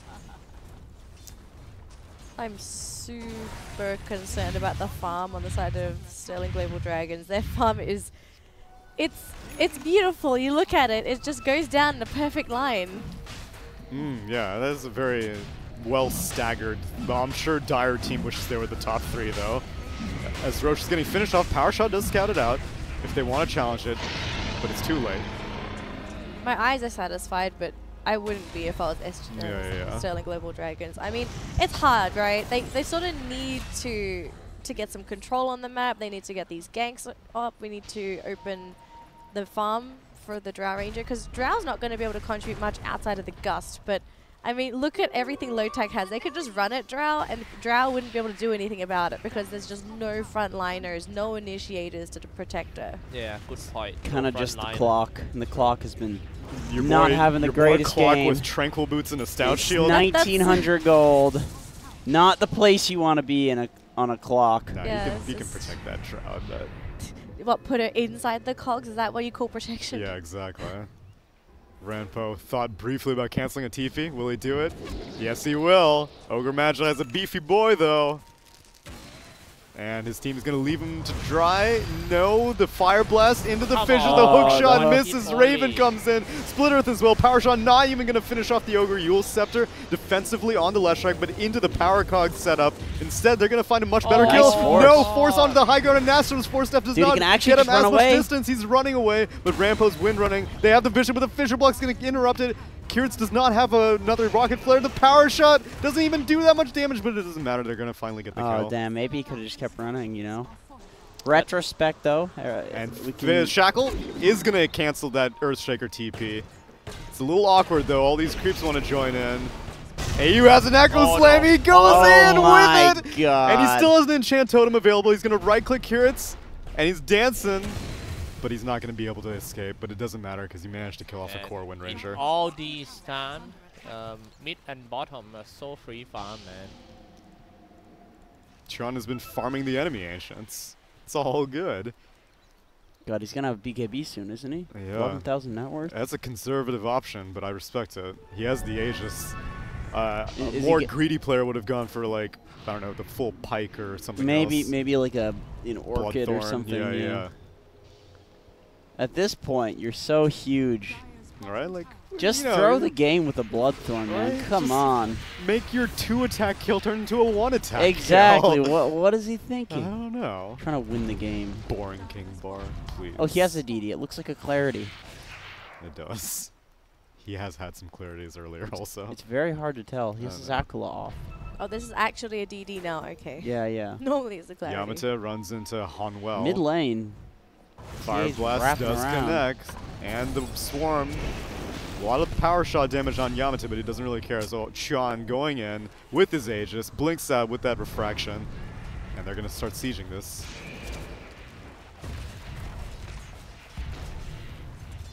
I'm super concerned about the farm on the side of Sterling Global Dragons. Their farm is it's beautiful. You look at it, it just goes down in a perfect line. Yeah, that is a very well staggered. Well, I'm sure Dire team wishes they were the top 3 though. As Roche is getting finished off, Power Shot does scout it out if they want to challenge it, but it's too late. My eyes are satisfied, but I wouldn't be if I was Sterling Global Dragons. I mean, it's hard, right? They sort of need to get some control on the map. They need to get these ganks up. We need to open the farm for the Drow Ranger, because Drow's not going to be able to contribute much outside of the Gust, but I mean, look at everything Lotac has. They could just run at Drow, and Drow wouldn't be able to do anything about it because there's just no frontliners, no initiators to protect her. Yeah, good point. Kind of just the clock, and the clock has been Your not boy, having the your greatest boy Clock game. with Tranquil Boots and a Stout It's Shield. 1900 gold. Not the place you want to be in on a clock. No, Yeah, you can protect that Shroud. But What, put her inside the cogs? Is that what you call protection? yeah, exactly. Ranpo thought briefly about canceling a Tifi. Will he do it? Yes, he will. Ogre Magi has a beefy boy, though. And his team is going to leave him to dry. No, the Fire Blast into the fissure. The hook shot misses. Raven comes in. Split Earth as well. Power Shot not even going to finish off the Ogre. Yule Scepter defensively on the Leshrac, but into the Power Cog setup. Instead, they're going to find a much better kill. nice force. No, force onto the high ground, and Nasrum's force step does Dude, he not can actually get him just as run much away. distance. He's running away, but Rampo's wind running. They have the vision, but the fissure block's going to interrupt it. Kiritz does not have another rocket flare. The Power Shot doesn't even do that much damage, but it doesn't matter. They're going to finally get the kill. Oh, damn. Maybe he could have just kept running, you know? Retrospect, though. And Shackle is going to cancel that Earthshaker TP. It's a little awkward, though. All these creeps want to join in. AU has an Echo Slam. He goes in with it. God. And he still has an Enchant Totem available. He's going to right-click Kiritz, and he's dancing. But he's not going to be able to escape. But it doesn't matter because he managed to kill off a core Wind Ranger. All these time, mid and bottom are so free farm, man. Tron has been farming the enemy Ancients. It's all good. God, he's going to have BKB soon, isn't he? Yeah. 11,000 net worth. That's a conservative option, but I respect it. He has the Aegis. A Is more he greedy player would have gone for, like, I don't know, the full Pike or something Maybe else. maybe like an Orchid or Bloodthorn. something. Yeah. At this point, you're so huge. All right, like, Just you know, throw the game with a Bloodthorn, man. right? Come Just on. make your 2-attack kill turn into a 1-attack Exactly. kill. What is he I thinking? don't know. Trying to win the game. Boring King Bar, please. Oh, he has a DD. It looks like a Clarity. It does. He has had some clarities earlier also. It's very hard to tell. He has I his know. Aquila off. Oh, this is actually a DD now. Okay. Yeah, yeah. Normally it's a clarity. Yamata runs into Hanwell. Mid lane. Fire He's Blast wrapping does around. connect. And the Swarm. A lot of Power Shot damage on Yamata, but he doesn't really care. So Chon going in with his Aegis, blinks out with that Refraction. And they're going to start sieging this.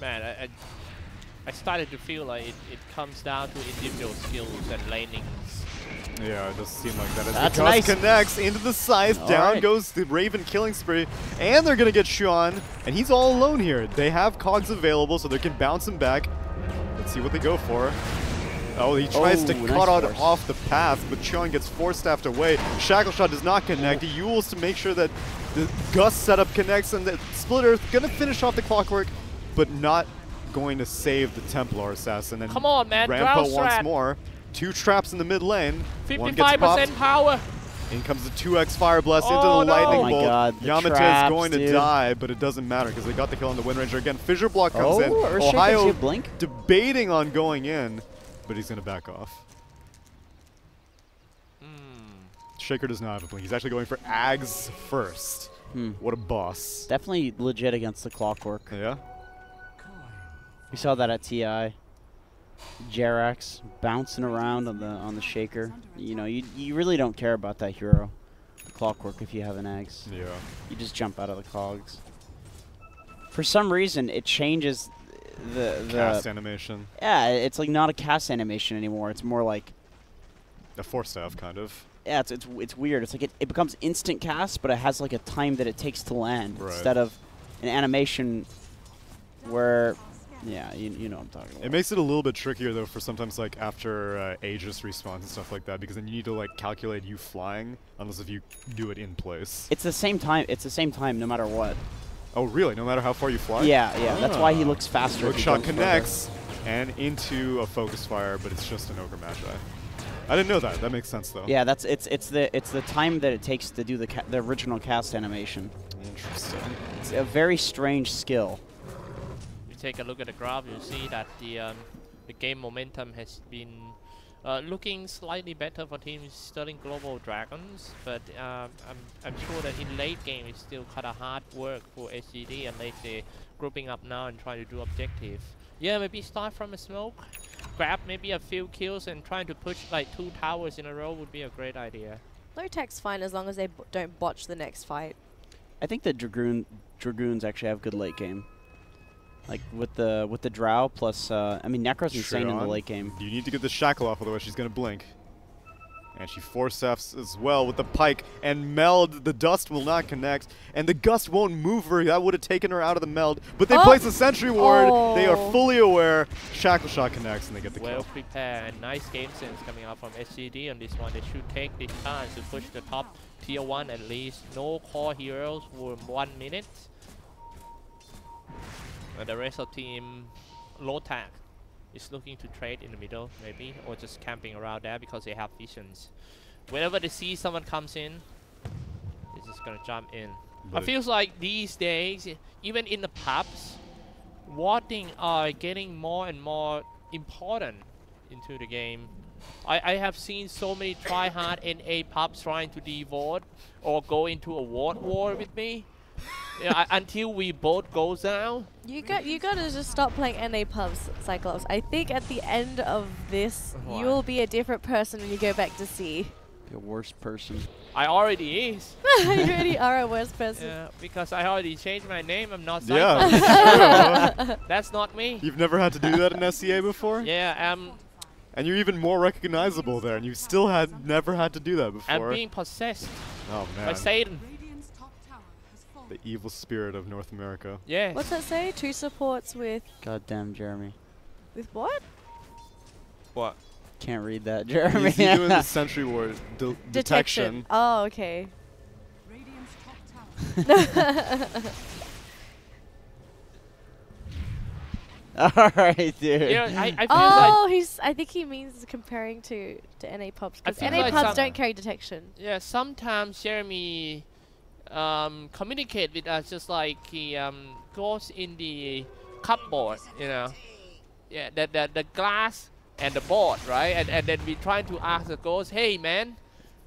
Man, I started to feel like it comes down to individual skills and lanings. Yeah, it does seem like that. As That's the nice. connects into the scythe, All down right. goes the Raven killing spree, and they're gonna get Sean, and he's all alone here. They have cogs available, so they can bounce him back. Let's see what they go for. Oh, he tries to Oh, cut nice out force. off the path, but Sean gets force-staffed away. Shackle Shot does not connect. He Yules to make sure that the Gust setup connects, and the Split Earth gonna finish off the Clockwork, but not going to save the Templar Assassin. And Come on, man, Rampo Drow wants strat. more. 2 traps in the mid lane. One gets popped. 55% power. In comes the 2x Fire Blast into Oh, the no. Lightning Oh my Bolt. God, the Yamate is traps, going to dude. die, but it doesn't matter because they got the kill on the Wind Ranger. Again, Fissure Block comes in. Oh, Earthshaker, Ohio does he have blink? debating on going in, but he's going to back off. Shaker does not have a blink. He's actually going for Ags first. What a boss. Definitely legit against the Clockwork. Yeah. We saw that at TI. Jerax bouncing around on the shaker. You know, you really don't care about that hero, the Clockwork, if you have an Axe. Yeah. You just jump out of the cogs. For some reason, it changes the Cast animation. Yeah, it's like not a cast animation anymore. It's more like A force staff, kind of. yeah, it's weird. It's like it becomes instant cast, but it has like a time that it takes to land Right. instead of an animation where. Yeah, you know what I'm talking about. It makes it a little bit trickier though for sometimes like after Aegis respawns and stuff like that because then you need to like calculate you flying unless if you do it in place. It's the same time. It's the same time no matter what. Oh, really? No matter how far you fly? Yeah, yeah. That's why he looks faster. Hook if he shot goes connects and into a focus fire, but it's just an Ogre Magi. I didn't know that. That makes sense though. further. Yeah, it's the time that it takes to do the original cast animation. Interesting. It's a very strange skill. You take a look at the graph, you see that the game momentum has been looking slightly better for Team Sterling Global Dragons, but I'm sure that in late game it's still kind of hard work for SGD unless they're grouping up now and trying to do objective. Yeah, maybe start from a smoke, grab maybe a few kills and trying to push like 2 towers in a row would be a great idea. Lotac's fine as long as they don't botch the next fight. I think the Dragoons actually have good late game. Like with the Drow plus, I mean Necro's insane in the late game. You need to get the shackle off, otherwise she's gonna blink. And she force-Fs as well with the pike and meld. The dust will not connect, and the gust won't move her. That would have taken her out of the meld. But they place a sentry ward. They are fully aware. Shackle shot connects, and they get the kill. Well prepared and nice game sense coming out from SGD on this one. They should take this chance to push the top tier 1 at least. No core heroes for 1 minute. And the rest of team Lotac is looking to trade in the middle maybe, or just camping around there because they have visions. Whenever they see someone comes in, they're just gonna jump in. I feels like these days, even in the pubs, warding are getting more and more important into the game. I have seen so many try-hard NA pubs trying to de-ward or go into a ward war with me. Yeah, until we both go down. You gotta just stop playing NA pubs, Xyclopzz. I think at the end of this, you will be a different person when you go back to C. Be a worse person. I already is. You already are a worse person. Yeah, because I already changed my name. I'm not. Yeah, that's true. That's not me. You've never had to do that in SCA before? Yeah, and you're even more recognizable there, and you still never had to do that before. I'm being possessed by man. Satan. The evil spirit of North America. Yes. What's that say? 2 supports with... Goddamn Jeremy. With what? What? Can't read that, Jeremy. He's doing the sentry ward detection. Oh, okay. Alright, dude. Yeah, I feel Oh, like I think he means comparing to NA pubs. I Because feel NA like pubs some- don't carry detection. yeah, sometimes Jeremy communicate with us just like he goes in the cupboard, you know. Yeah, the glass and the board, right? And then we try to ask the ghost, hey man,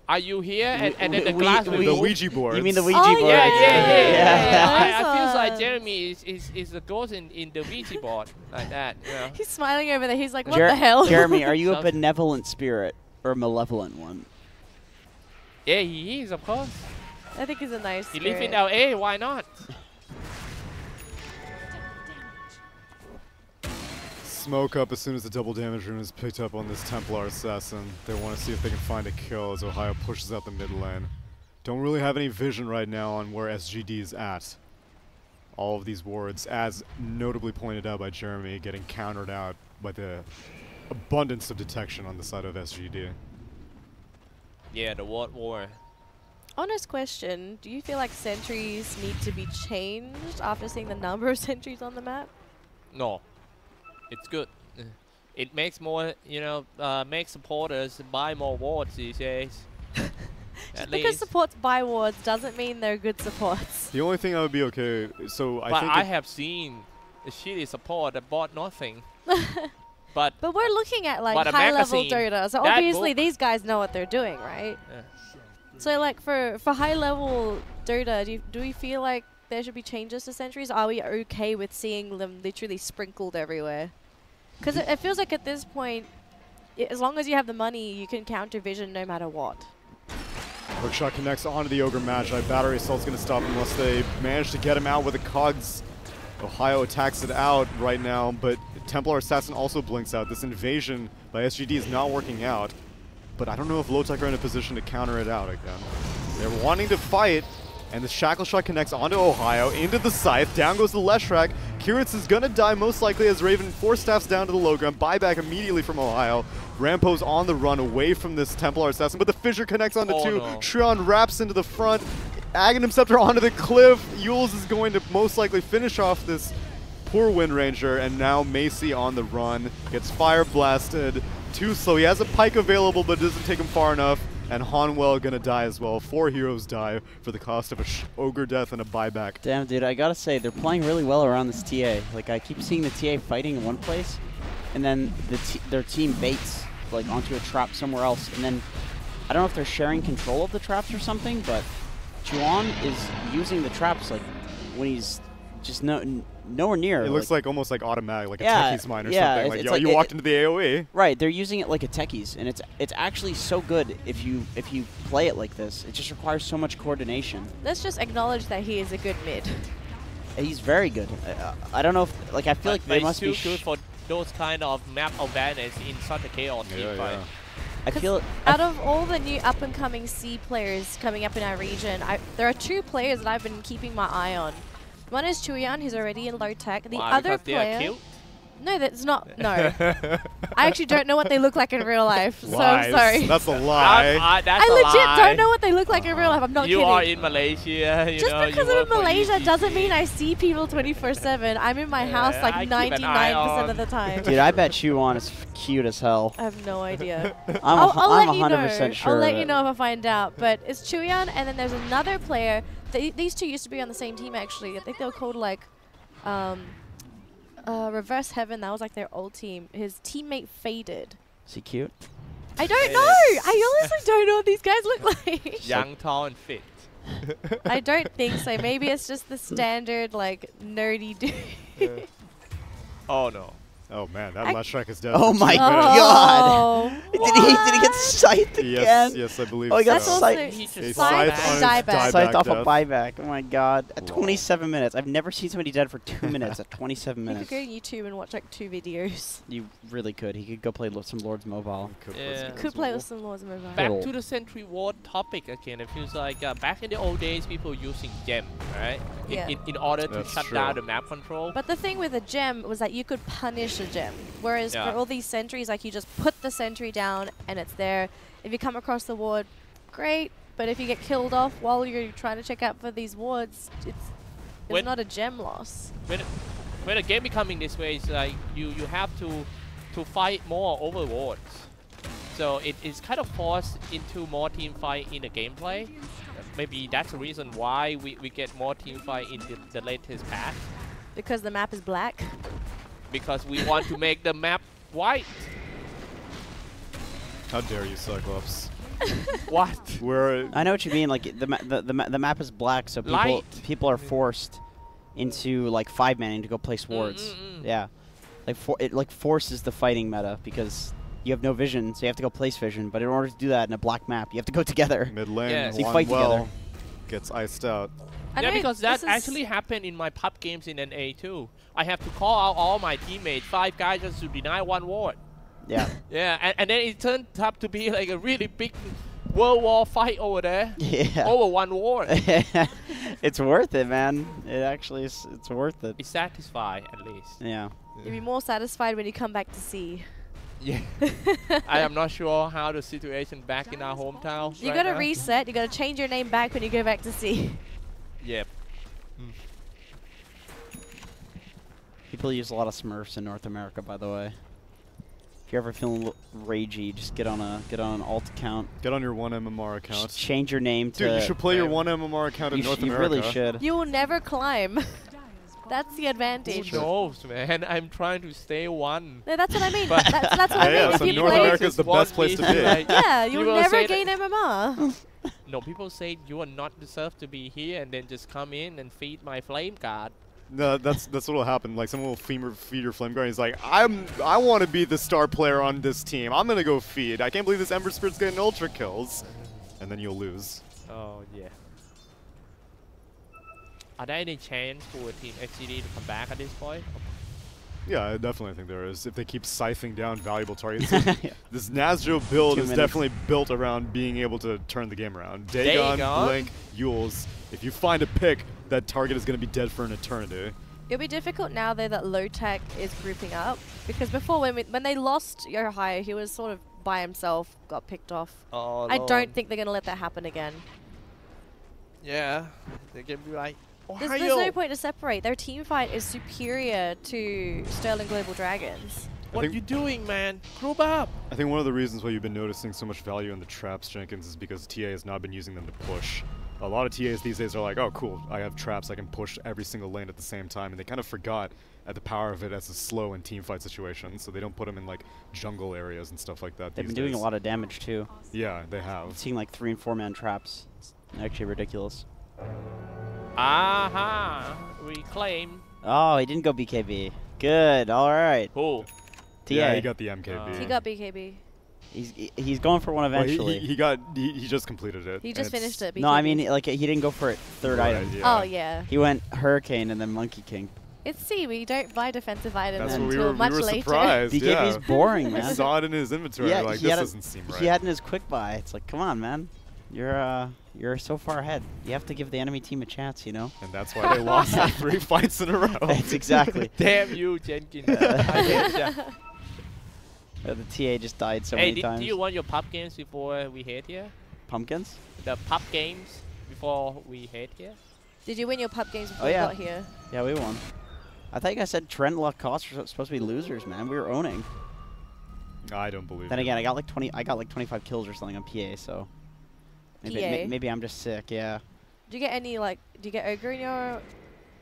are you here? And then the glass will The move. Ouija board. You mean the Ouija Oh, board? Yeah. Yeah. I feel like Jeremy is the ghost in the Ouija board like that, you know. He's smiling over there. He's like, what the hell? Jeremy, are you a Something. benevolent spirit or a malevolent one? Yeah, he is, of course. I think he's a nice He lives in spirit. LA, why not? Smoke up as soon as the double damage rune is picked up on this Templar assassin. They want to see if they can find a kill as Ohio pushes out the mid lane. Don't really have any vision right now on where SGD is at. All of these wards, as notably pointed out by Jeremy, getting countered out by the abundance of detection on the side of SGD. Yeah, the World War. Honest question, do you feel like sentries need to be changed after seeing the number of sentries on the map? No. It's good. It makes more, you know, makes supporters buy more wards these days. Just because supports buy wards doesn't mean they're good supports. The only thing I would be okay, so But I have seen a shitty support that bought nothing. But we're looking at like But a high level magazine, Dota, so that obviously book- these guys know what they're doing, right? Yeah. So like for high level Dota, do we feel like there should be changes to sentries? Are we okay with seeing them literally sprinkled everywhere? Because it feels like at this point, as long as you have the money, you can counter vision no matter what. Hookshot connects onto the Ogre Magi. Battery Assault's going to stop him unless they manage to get him out with a Cogs. Ohio attacks it out right now, but Templar Assassin also blinks out. This invasion by SGD is not working out, but I don't know if Lotac are in a position to counter it out again. They're wanting to fight, and the Shackle Shot connects onto Ohio, into the Scythe. Down goes the Leshrac. Kiritz is going to die most likely as Raven force-staffs down to the low ground. Buyback immediately from Ohio. Rampo's on the run away from this Templar Assassin, but the Fissure connects onto two. No. Trion wraps into the front. Aghanim Scepter onto the cliff. Yules is going to most likely finish off this poor Wind Ranger, and now Macy on the run. Gets fire blasted. Too slow. He has a pike available, but it doesn't take him far enough. And Hanwell gonna die as well. 4 heroes die for the cost of a ogre death and a buyback. Damn, dude, I gotta say, they're playing really well around this TA. Like, I keep seeing the TA fighting in one place, and then their team baits, like, onto a trap somewhere else. And then, I don't know if they're sharing control of the traps or something, but Chuan is using the traps, like, when he's just nowhere near. It looks like almost like automatic, like yeah, a Techie's mine or yeah, something. Like, it's yo, like you walked into the AoE. Right, they're using it like a Techie's, and it's actually so good if you play it like this. It just requires so much coordination. Let's just acknowledge that he is a good mid. He's very good. I don't know if, like, I feel like they must be good for those kind of map awareness in such a chaos team fight. I feel out of all the new up-and-coming C players coming up in our region, there are 2 players that I've been keeping my eye on. One is Chuyan, who's already in Lotac. The other player... No, that's not. No. I actually don't know what they look like in real life, so I'm sorry. That's a lie. I legit don't know what they look like in real life. I'm not kidding. You are in Malaysia. Just because I'm in Malaysia doesn't mean I see people 24/7. I'm in my house like 99% of the time. Dude, I bet Chuan is cute as hell. I have no idea. I'm I'll let 100% sure. I'll let you know if I find out. But it's Chuyan, and then there's another player. These 2 used to be on the same team, actually. I think they were called, like, Reverse Heaven. That was, like, their old team. His teammate Faded. Is he cute? I don't know. I honestly don't know what these guys look like. Young, tall, and fit. I don't think so. Maybe it's just the standard, like, nerdy dude. Oh, no. Oh man, that last strike is dead. Oh for my 2 god! minutes. Did he get scythed again? Yes, I believe Oh, he got so. scythed Scythed off a buyback. Oh my god! At 27 minutes, I've never seen somebody dead for 2 minutes. At 27 You minutes, could go on YouTube and watch like 2 videos. you really could. He could go play some Lords Mobile. Yeah. Could play with some Lords Mobile. Back to the Sentry Ward topic again. It feels like back in the old days, people using gem, right? Yeah. In order to That's shut true. down the map control. But the thing with a gem was that you could punish a gem. Whereas Yeah. for all these sentries, like you just put the sentry down and it's there. If you come across the ward, great. But if you get killed off while you're trying to check out for these wards, it's not a gem loss. When a game becoming this way, it's like you have to fight more over wards. So it's kind of forced into more team fight in the gameplay. Maybe that's the reason why we get more team fight in the latest patch. Because the map is black. Because we want to make the map white. How dare you, Cyclops? What? I know what you mean. Like the map is black, so people are forced into like 5-manning to go place wards. Yeah, like it like forces the fighting meta because you have no vision, so you have to go place vision. But in order to do that in a black map, you have to go together. Mid lane, Yeah. So you fight together. Gets iced out. Yeah, because that actually happened in my pub games in NA too. I have to call out all my teammates, 5 guys just to deny 1 ward. Yeah. Yeah, and then it turned out to be like a really big World War fight over there. Yeah. Over 1 ward. It's worth it, man. It actually is. It's worth it. It's satisfied at least. Yeah. You'll be more satisfied when you come back to C. Yeah. I am not sure how the situation back in our hometown. You gotta reset. You gotta change your name back when you go back to C. Yep. People use a lot of Smurfs in North America, by the way. If you're ever feeling ragey, just get on an alt account. Get on your 1MMR account. Just change your name to. Dude, you should play your 1MMR account in North America. You really should. You will never climb. That's the advantage. Who knows, man? I'm trying to stay 1. No, that's what I mean. That's what I mean. If so you North play, America is the best place to be. yeah, you will People never say gain MMR. No, people say you are not deserved to be here, and then just come in and feed my flame guard. No, that's what will happen. Like someone will feed your flame guard. He's like, I want to be the star player on this team. I'm gonna go feed. I can't believe this Ember Spirit's getting ultra kills, and then you'll lose. Oh yeah. Are there any chance for Team SGD to come back at this point? Yeah, I definitely think there is. If they keep siphoning down valuable targets. This Nazjo build is definitely built around being able to turn the game around. Dagon, Blink, Yules. If you find a pick, that target is going to be dead for an eternity. It'll be difficult now, though, that Lotac is grouping up. Because before, when they lost Yohai, he was sort of by himself, got picked off. Oh, I don't think they're going to let that happen again. Yeah, they can be like, There's no point to separate. Their team fight is superior to Sterling Global Dragons. What you doing, man? Group up! I think one of the reasons why you've been noticing so much value in the traps, Jenkins, is because TA has not been using them to push. A lot of TAs these days are like, oh cool, I have traps, I can push every single lane at the same time, and they kind of forgot at the power of it as a slow and team fight situation, so they don't put them in like jungle areas and stuff like that. They've been doing a lot of damage too. Yeah, they have. Seeing like 3 and 4 man traps. It's actually ridiculous. Aha! Reclaim. Oh, he didn't go BKB. Good, alright. Who? TA. Yeah, he got the MKB. He got BKB. He's going for one eventually. Well, he just completed it. He just finished it. BKB. No, I mean like he didn't go for it third item. Yeah. Oh yeah. He went Hurricane and then Monkey King. It's C. We don't buy defensive items That's until much we were later. surprised. BKB's boring, man. I saw it in his inventory. Yeah, like this doesn't seem right. He had in his quick buy. It's like, come on, man. You're so far ahead. You have to give the enemy team a chance, you know? And that's why they lost like 3 fights in a row. That's exactly. Damn you, Jenkins. I hate ya. The TA just died so many times. Do you want your pub games before we head here? Pumpkins? The pub games before we head here? Did you win your pub games before Oh, yeah. you got here? Yeah, we won. I thought you guys said Trent, Luck, Cost were supposed to be losers, man. We were owning. I don't believe Then it. again, I got like 25 kills or something on PA, so maybe, maybe I'm just sick. Yeah. Do you get any like? Do you get ogre in your?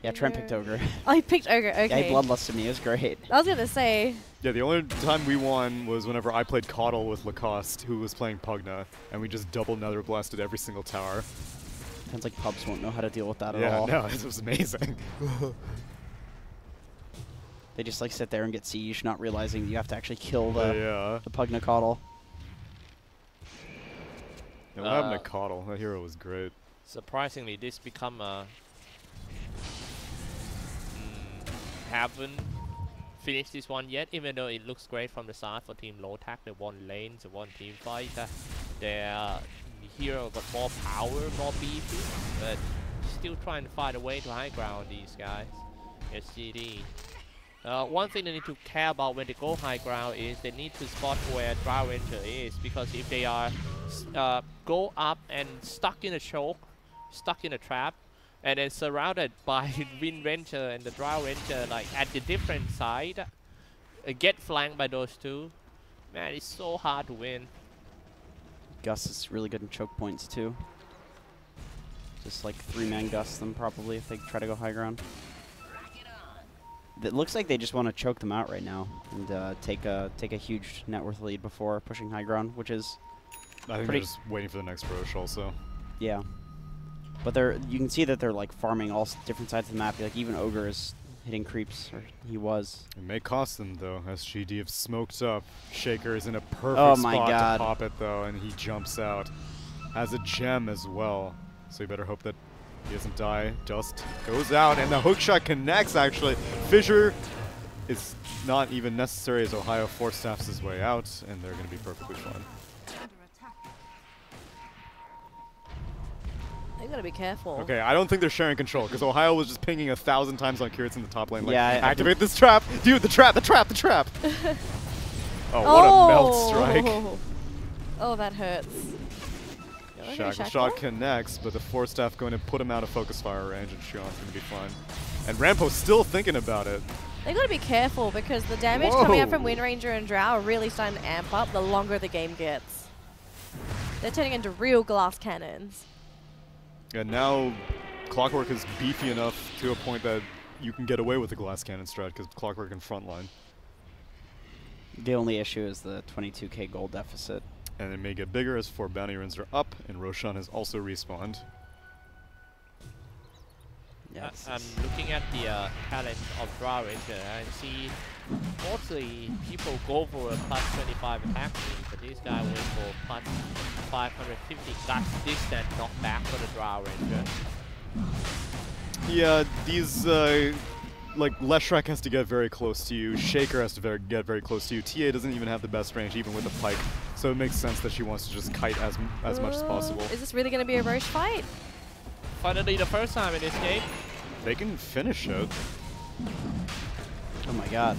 Yeah, Trent picked ogre. Oh, he picked ogre. Okay. Yeah, he bloodlusted me. It was great. I was gonna say. Yeah, the only time we won was whenever I played Coddle with Lacoste, who was playing Pugna, and we just double nether blasted every single tower. Sounds like pubs won't know how to deal with that at Yeah, all. no, it was amazing. They just like sit there and get siege, not realizing you have to actually kill the Pugna Coddle. Yeah, what happened to Coddle? That hero was great. Surprisingly, this become a haven't finished this one yet, even though it looks great from the side for Team Lotac. They won lanes, they won team fight. Their hero got more power, more beefy, but still trying to find a way to high ground these guys. SGD. One thing they need to care about when they go high ground is they need to spot where Drow Ranger is, because if they are go up and stuck in a choke, stuck in a trap, and then surrounded by Wind Ranger and the Drow Ranger like at the different side, get flanked by those two, man, it's so hard to win. Gus is really good in choke points too. Just like 3-man Gus them probably if they try to go high ground. It looks like they just want to choke them out right now and take a huge net worth lead before pushing high ground, which is I think they're just waiting for the next Roche also. Yeah, but you can see that they're like farming all different sides of the map. Like even Ogre is hitting creeps, or he was. It may cost them though. SGD have smoked up. Shaker is in a perfect spot to pop it though, and he jumps out. Has a gem as well, so you better hope that he doesn't die. Just goes out, and the hookshot connects actually. Fissure is not even necessary as Ohio force-staffs his way out, and they're going to be perfectly fine. They gotta be careful. Okay, I don't think they're sharing control, because Ohio was just pinging 1,000 times on Kiritz in the top lane. Like, yeah, activate this trap! Dude, the trap! Oh, what a melt strike. Oh, that hurts. Shackle shot connects, but the force staff going to put him out of focus fire range, and Shion's going to be fine. And Rampo's still thinking about it. They gotta be careful, because the damage coming out from Wind Ranger and Drow are really starting to amp up the longer the game gets. They're turning into real glass cannons. And now Clockwork is beefy enough to a point that you can get away with the glass cannon strat, because Clockwork in frontline. The only issue is the 22k gold deficit. And it may get bigger as 4 bounty runes are up, and Roshan has also respawned. Yeah, I'm looking at the talent of Drow Ranger. I see mostly people go for a plus 25 attack speed, but this guy went for plus 550 guts distance knockback for the Drow Ranger. Yeah, these, like, Leshrac has to get very close to you, Shaker has to get very close to you, TA doesn't even have the best range, even with the pike, so it makes sense that she wants to just kite as much as possible. Is this really gonna be a Roche fight? Finally, the first time in this game. They can finish it. Oh my god.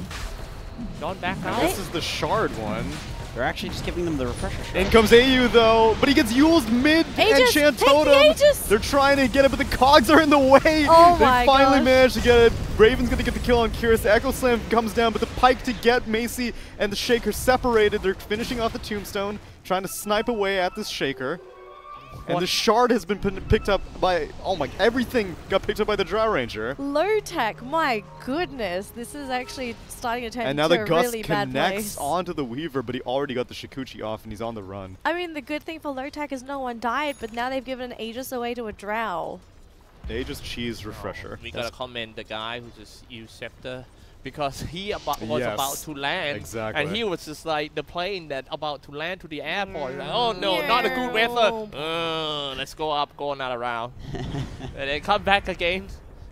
Don't back And out. this is the shard one. They're actually just giving them the refresher shot. In comes AU though, but he gets Yule's mid Aegis, enchant take the totem. Aegis! They're trying to get it, but the cogs are in the way. Oh they my finally gosh. managed to get it. Raven's gonna get the kill on Curious. The Echo Slam comes down, but the pike to get Macy and the Shaker separated. They're finishing off the tombstone, trying to snipe away at this Shaker. And the shard has been picked up by, oh my, everything got picked up by the Drow Ranger. Lotac, my goodness, this is actually starting to turn And now into the a Gust really bad connects place. onto the Weaver, but he already got the Shikuchi off and he's on the run. I mean, the good thing for Lotac is no one died, but now they've given an Aegis away to a Drow. Aegis cheese refresher. We gotta commend the guy who just used Scepter because he was about to land. Exactly. And he was just like the plane that about to land to the airport. Like, oh no, not a good weather. Let's go up, go another round. And then come back again,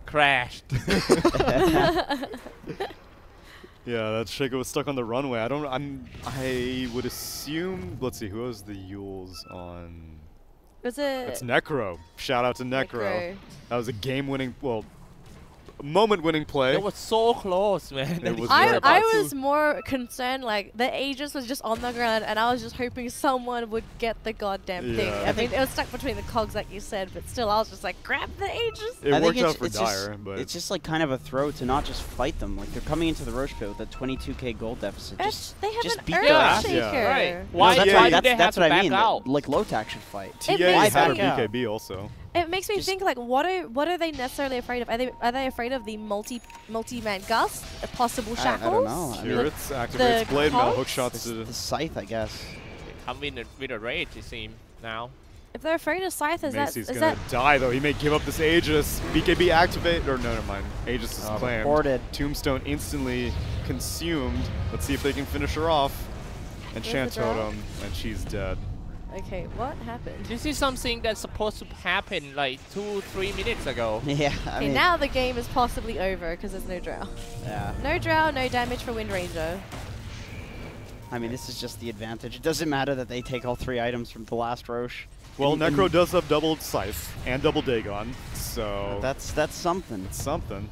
crashed. Yeah, that Shaker was stuck on the runway. I would assume, let's see, who has the Yules on? Was it? It's Necro. Shout out to Necro. That was a game-winning, well, moment-winning play. It was so close, man. It was I very close. was more concerned, like, the Aegis was just on the ground, and I was just hoping someone would get the goddamn thing. Yeah. I mean, it was stuck between the cogs, like you said, but still, I was just like, grab the Aegis! It I think worked it's- out for it's Dire, just, but it's just like kind of a throw to not just fight them. Like they're coming into the Roche pit with a 22k gold deficit. Just They have just an beat Earth their ass. Shaker. Yeah. Right. No, Why, that's why what, do they that's have what to I back mean. out? Like Lotac should fight. It TA makes had a me- BKB also. It makes me Just- think, like, what are they necessarily afraid of? Are they afraid of the multi-man gust, possible I shackles? don't know. I mean, Curates activates the Blade Mail, cogs? hook shots to... the scythe, I guess. Come in with a rage, it seems, now. If they're afraid of Scythe, is Macy's that gonna die though. He may give up this Aegis. BKB activate, or no, never mind. Aegis is claimed. Reported. Tombstone instantly consumed. Let's see if they can finish her off. Enchant the draw? Totem, and she's dead. Okay, what happened? This is something that's supposed to happen like 2-3 minutes ago. Yeah, I Okay, mean, now the game is possibly over because there's no Drow. yeah. No Drow, no damage for Wind Ranger. I mean, this is just the advantage. It doesn't matter that they take all 3 items from the last Roche. Well, And- Necro and does have double Scythe and double Dagon, so That's something. it's something.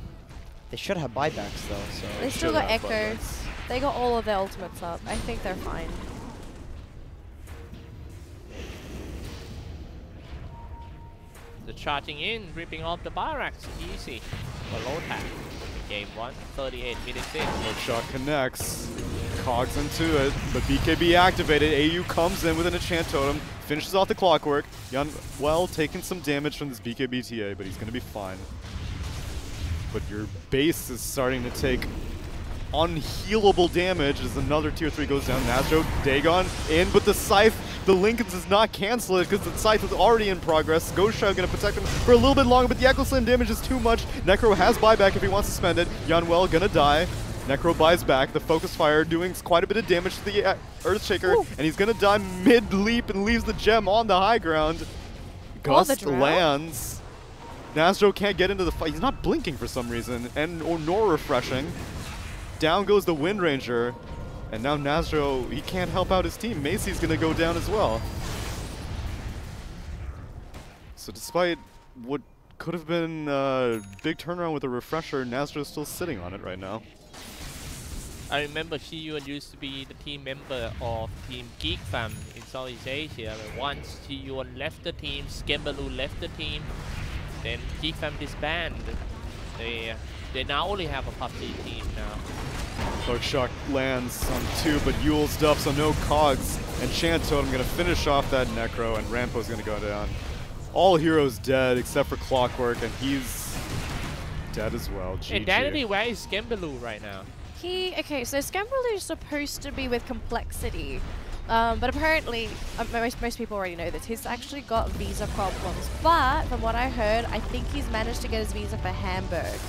They should have buybacks though. So They still should got have Echo. buybacks. They got all of their ultimates up. I think they're fine. The charging in, ripping off the barracks, easy for Lotac. Game 1, 38 minutes in. Hook shot connects. Cogs into it, but BKB activated. AU comes in with an enchant totem, finishes off the clockwork. Well, taking some damage from this BKB TA, but he's gonna be fine. But your base is starting to take unhealable damage as another tier 3 goes down. Nastro, Dagon in, but the Scythe, the Lincoln does not cancel it because the Scythe is already in progress. Ghost Shroud going to protect him for a little bit longer, but the Echo Slam damage is too much. Necro has buyback if he wants to spend it. Yanwell going to die. Necro buys back. The Focus Fire doing quite a bit of damage to the Earthshaker, and he's going to die mid-leap and leaves the gem on the high ground. Gust Drow? lands. Nastro can't get into the fight. He's not blinking for some reason, nor refreshing. Down goes the Wind Ranger, and now Nastro, he can't help out his team. Macy's gonna go down as well. So despite what could have been a big turnaround with a refresher, Nastro's still sitting on it right now. I remember Chiyuan used to be the team member of Team Geek Fam in Southeast Asia. But once Chiyuan left the team, Skembaloo left the team, then Geek Fam disbanded. They now only have a PUBG team now. Hook shot lands on 2, but Yule's up, so no cogs. And Totem gonna finish off that Necro, and Rampo's gonna go down. All heroes dead except for Clockwork, and he's dead as well. Hey, GG. Danelie, where is Skembaloo right now? Okay, so Skembaloo is supposed to be with Complexity. But apparently, most people already know this, he's actually got visa problems. But from what I heard, I think he's managed to get his visa for Hamburg.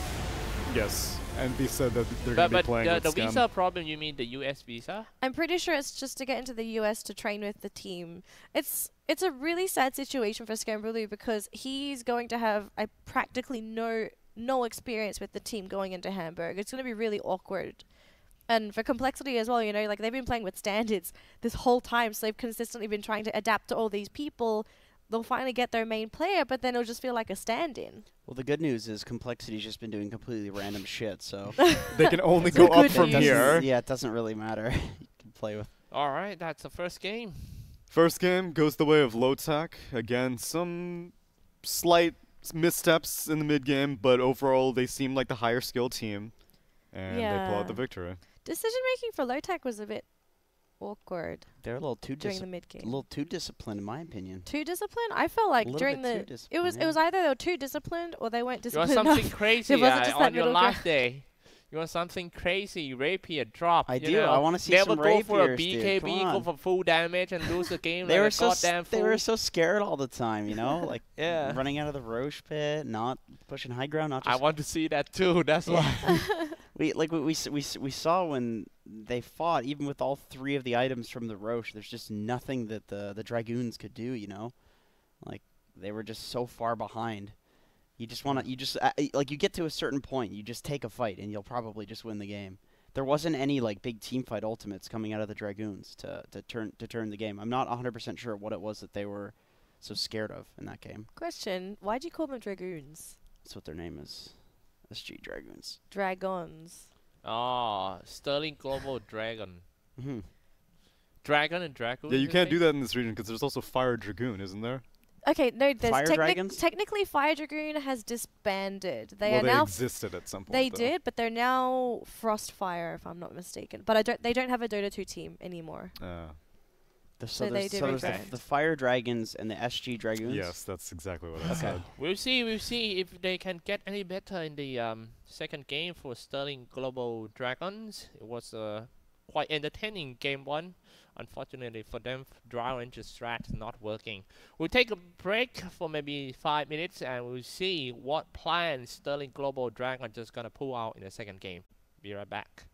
Yes, and they said that they're gonna be playing with the Scam. visa problem, you mean the US visa? I'm pretty sure it's just to get into the US to train with the team. It's a really sad situation for Skembaloo because he's going to have practically no experience with the team going into Hamburg. It's going to be really awkward. And for Complexity as well, you know, like they've been playing with standards this whole time, so they've consistently been trying to adapt to all these people, they'll finally get their main player, but then it'll just feel like a stand-in. Well, the good news is Complexity's just been doing completely random shit, so They can only That's go the up good from news. here. yeah, it doesn't really matter. You can play with. All right, that's the first game. First game goes the way of Lotac. Again, some slight missteps in the mid game, but overall they seem like the higher skill team, and they pull out the Yeah. victory. Decision making for Lotac was a bit awkward They're a little too during the mid game. disciplined, in my opinion. Too disciplined? I felt like little during bit too the disciplined, it was either they were too disciplined or they weren't You want disciplined something enough. crazy wasn't just that on your middle last day. You want something crazy, rapier drop. I you do. know. I want to see Never some go for a rapiers, dude. BKB, Come go on. for full damage and lose the game They like were a so goddamn fool. they were so scared all the time, you know, like Yeah. running out of the Roche pit, not pushing high ground, not I just. want to see that too. That's why. we saw when they fought, even with all 3 of the items from the Roche, there's just nothing that the Dragoons could do, you know, like they were just so far behind. You just want to, like you get to a certain point, you just take a fight and you'll probably just win the game. There wasn't any like big team fight ultimates coming out of the Dragoons to turn the game. I'm not 100% sure what it was that they were so scared of in that game. Question: why'd you call them Dragoons? That's what their name is. SG Dragoons. Dragons. Oh, Sterling Global Dragon. Mm-hmm. Dragon and Dragoon. Yeah, you can't do that in this region because there's also Fire Dragoon, isn't there? Okay, no, there's Fire dragons? technically Fire Dragoon has disbanded. They well, are they now existed at some point. they though. did, but they're now Frostfire, if I'm not mistaken. But they don't have a Dota 2 team anymore. So they did there's rebrand. the Fire Dragons and the SG Dragoons. Yes, that's exactly what I Okay. said. We'll see if they can get any better in the second game for Sterling Global Dragons. It was a quite entertaining game 1. Unfortunately for them, Dry Ranger strat not working. We'll take a break for maybe 5 minutes and we'll see what plans Sterling Global Dragon just gonna pull out in the second game. Be right back.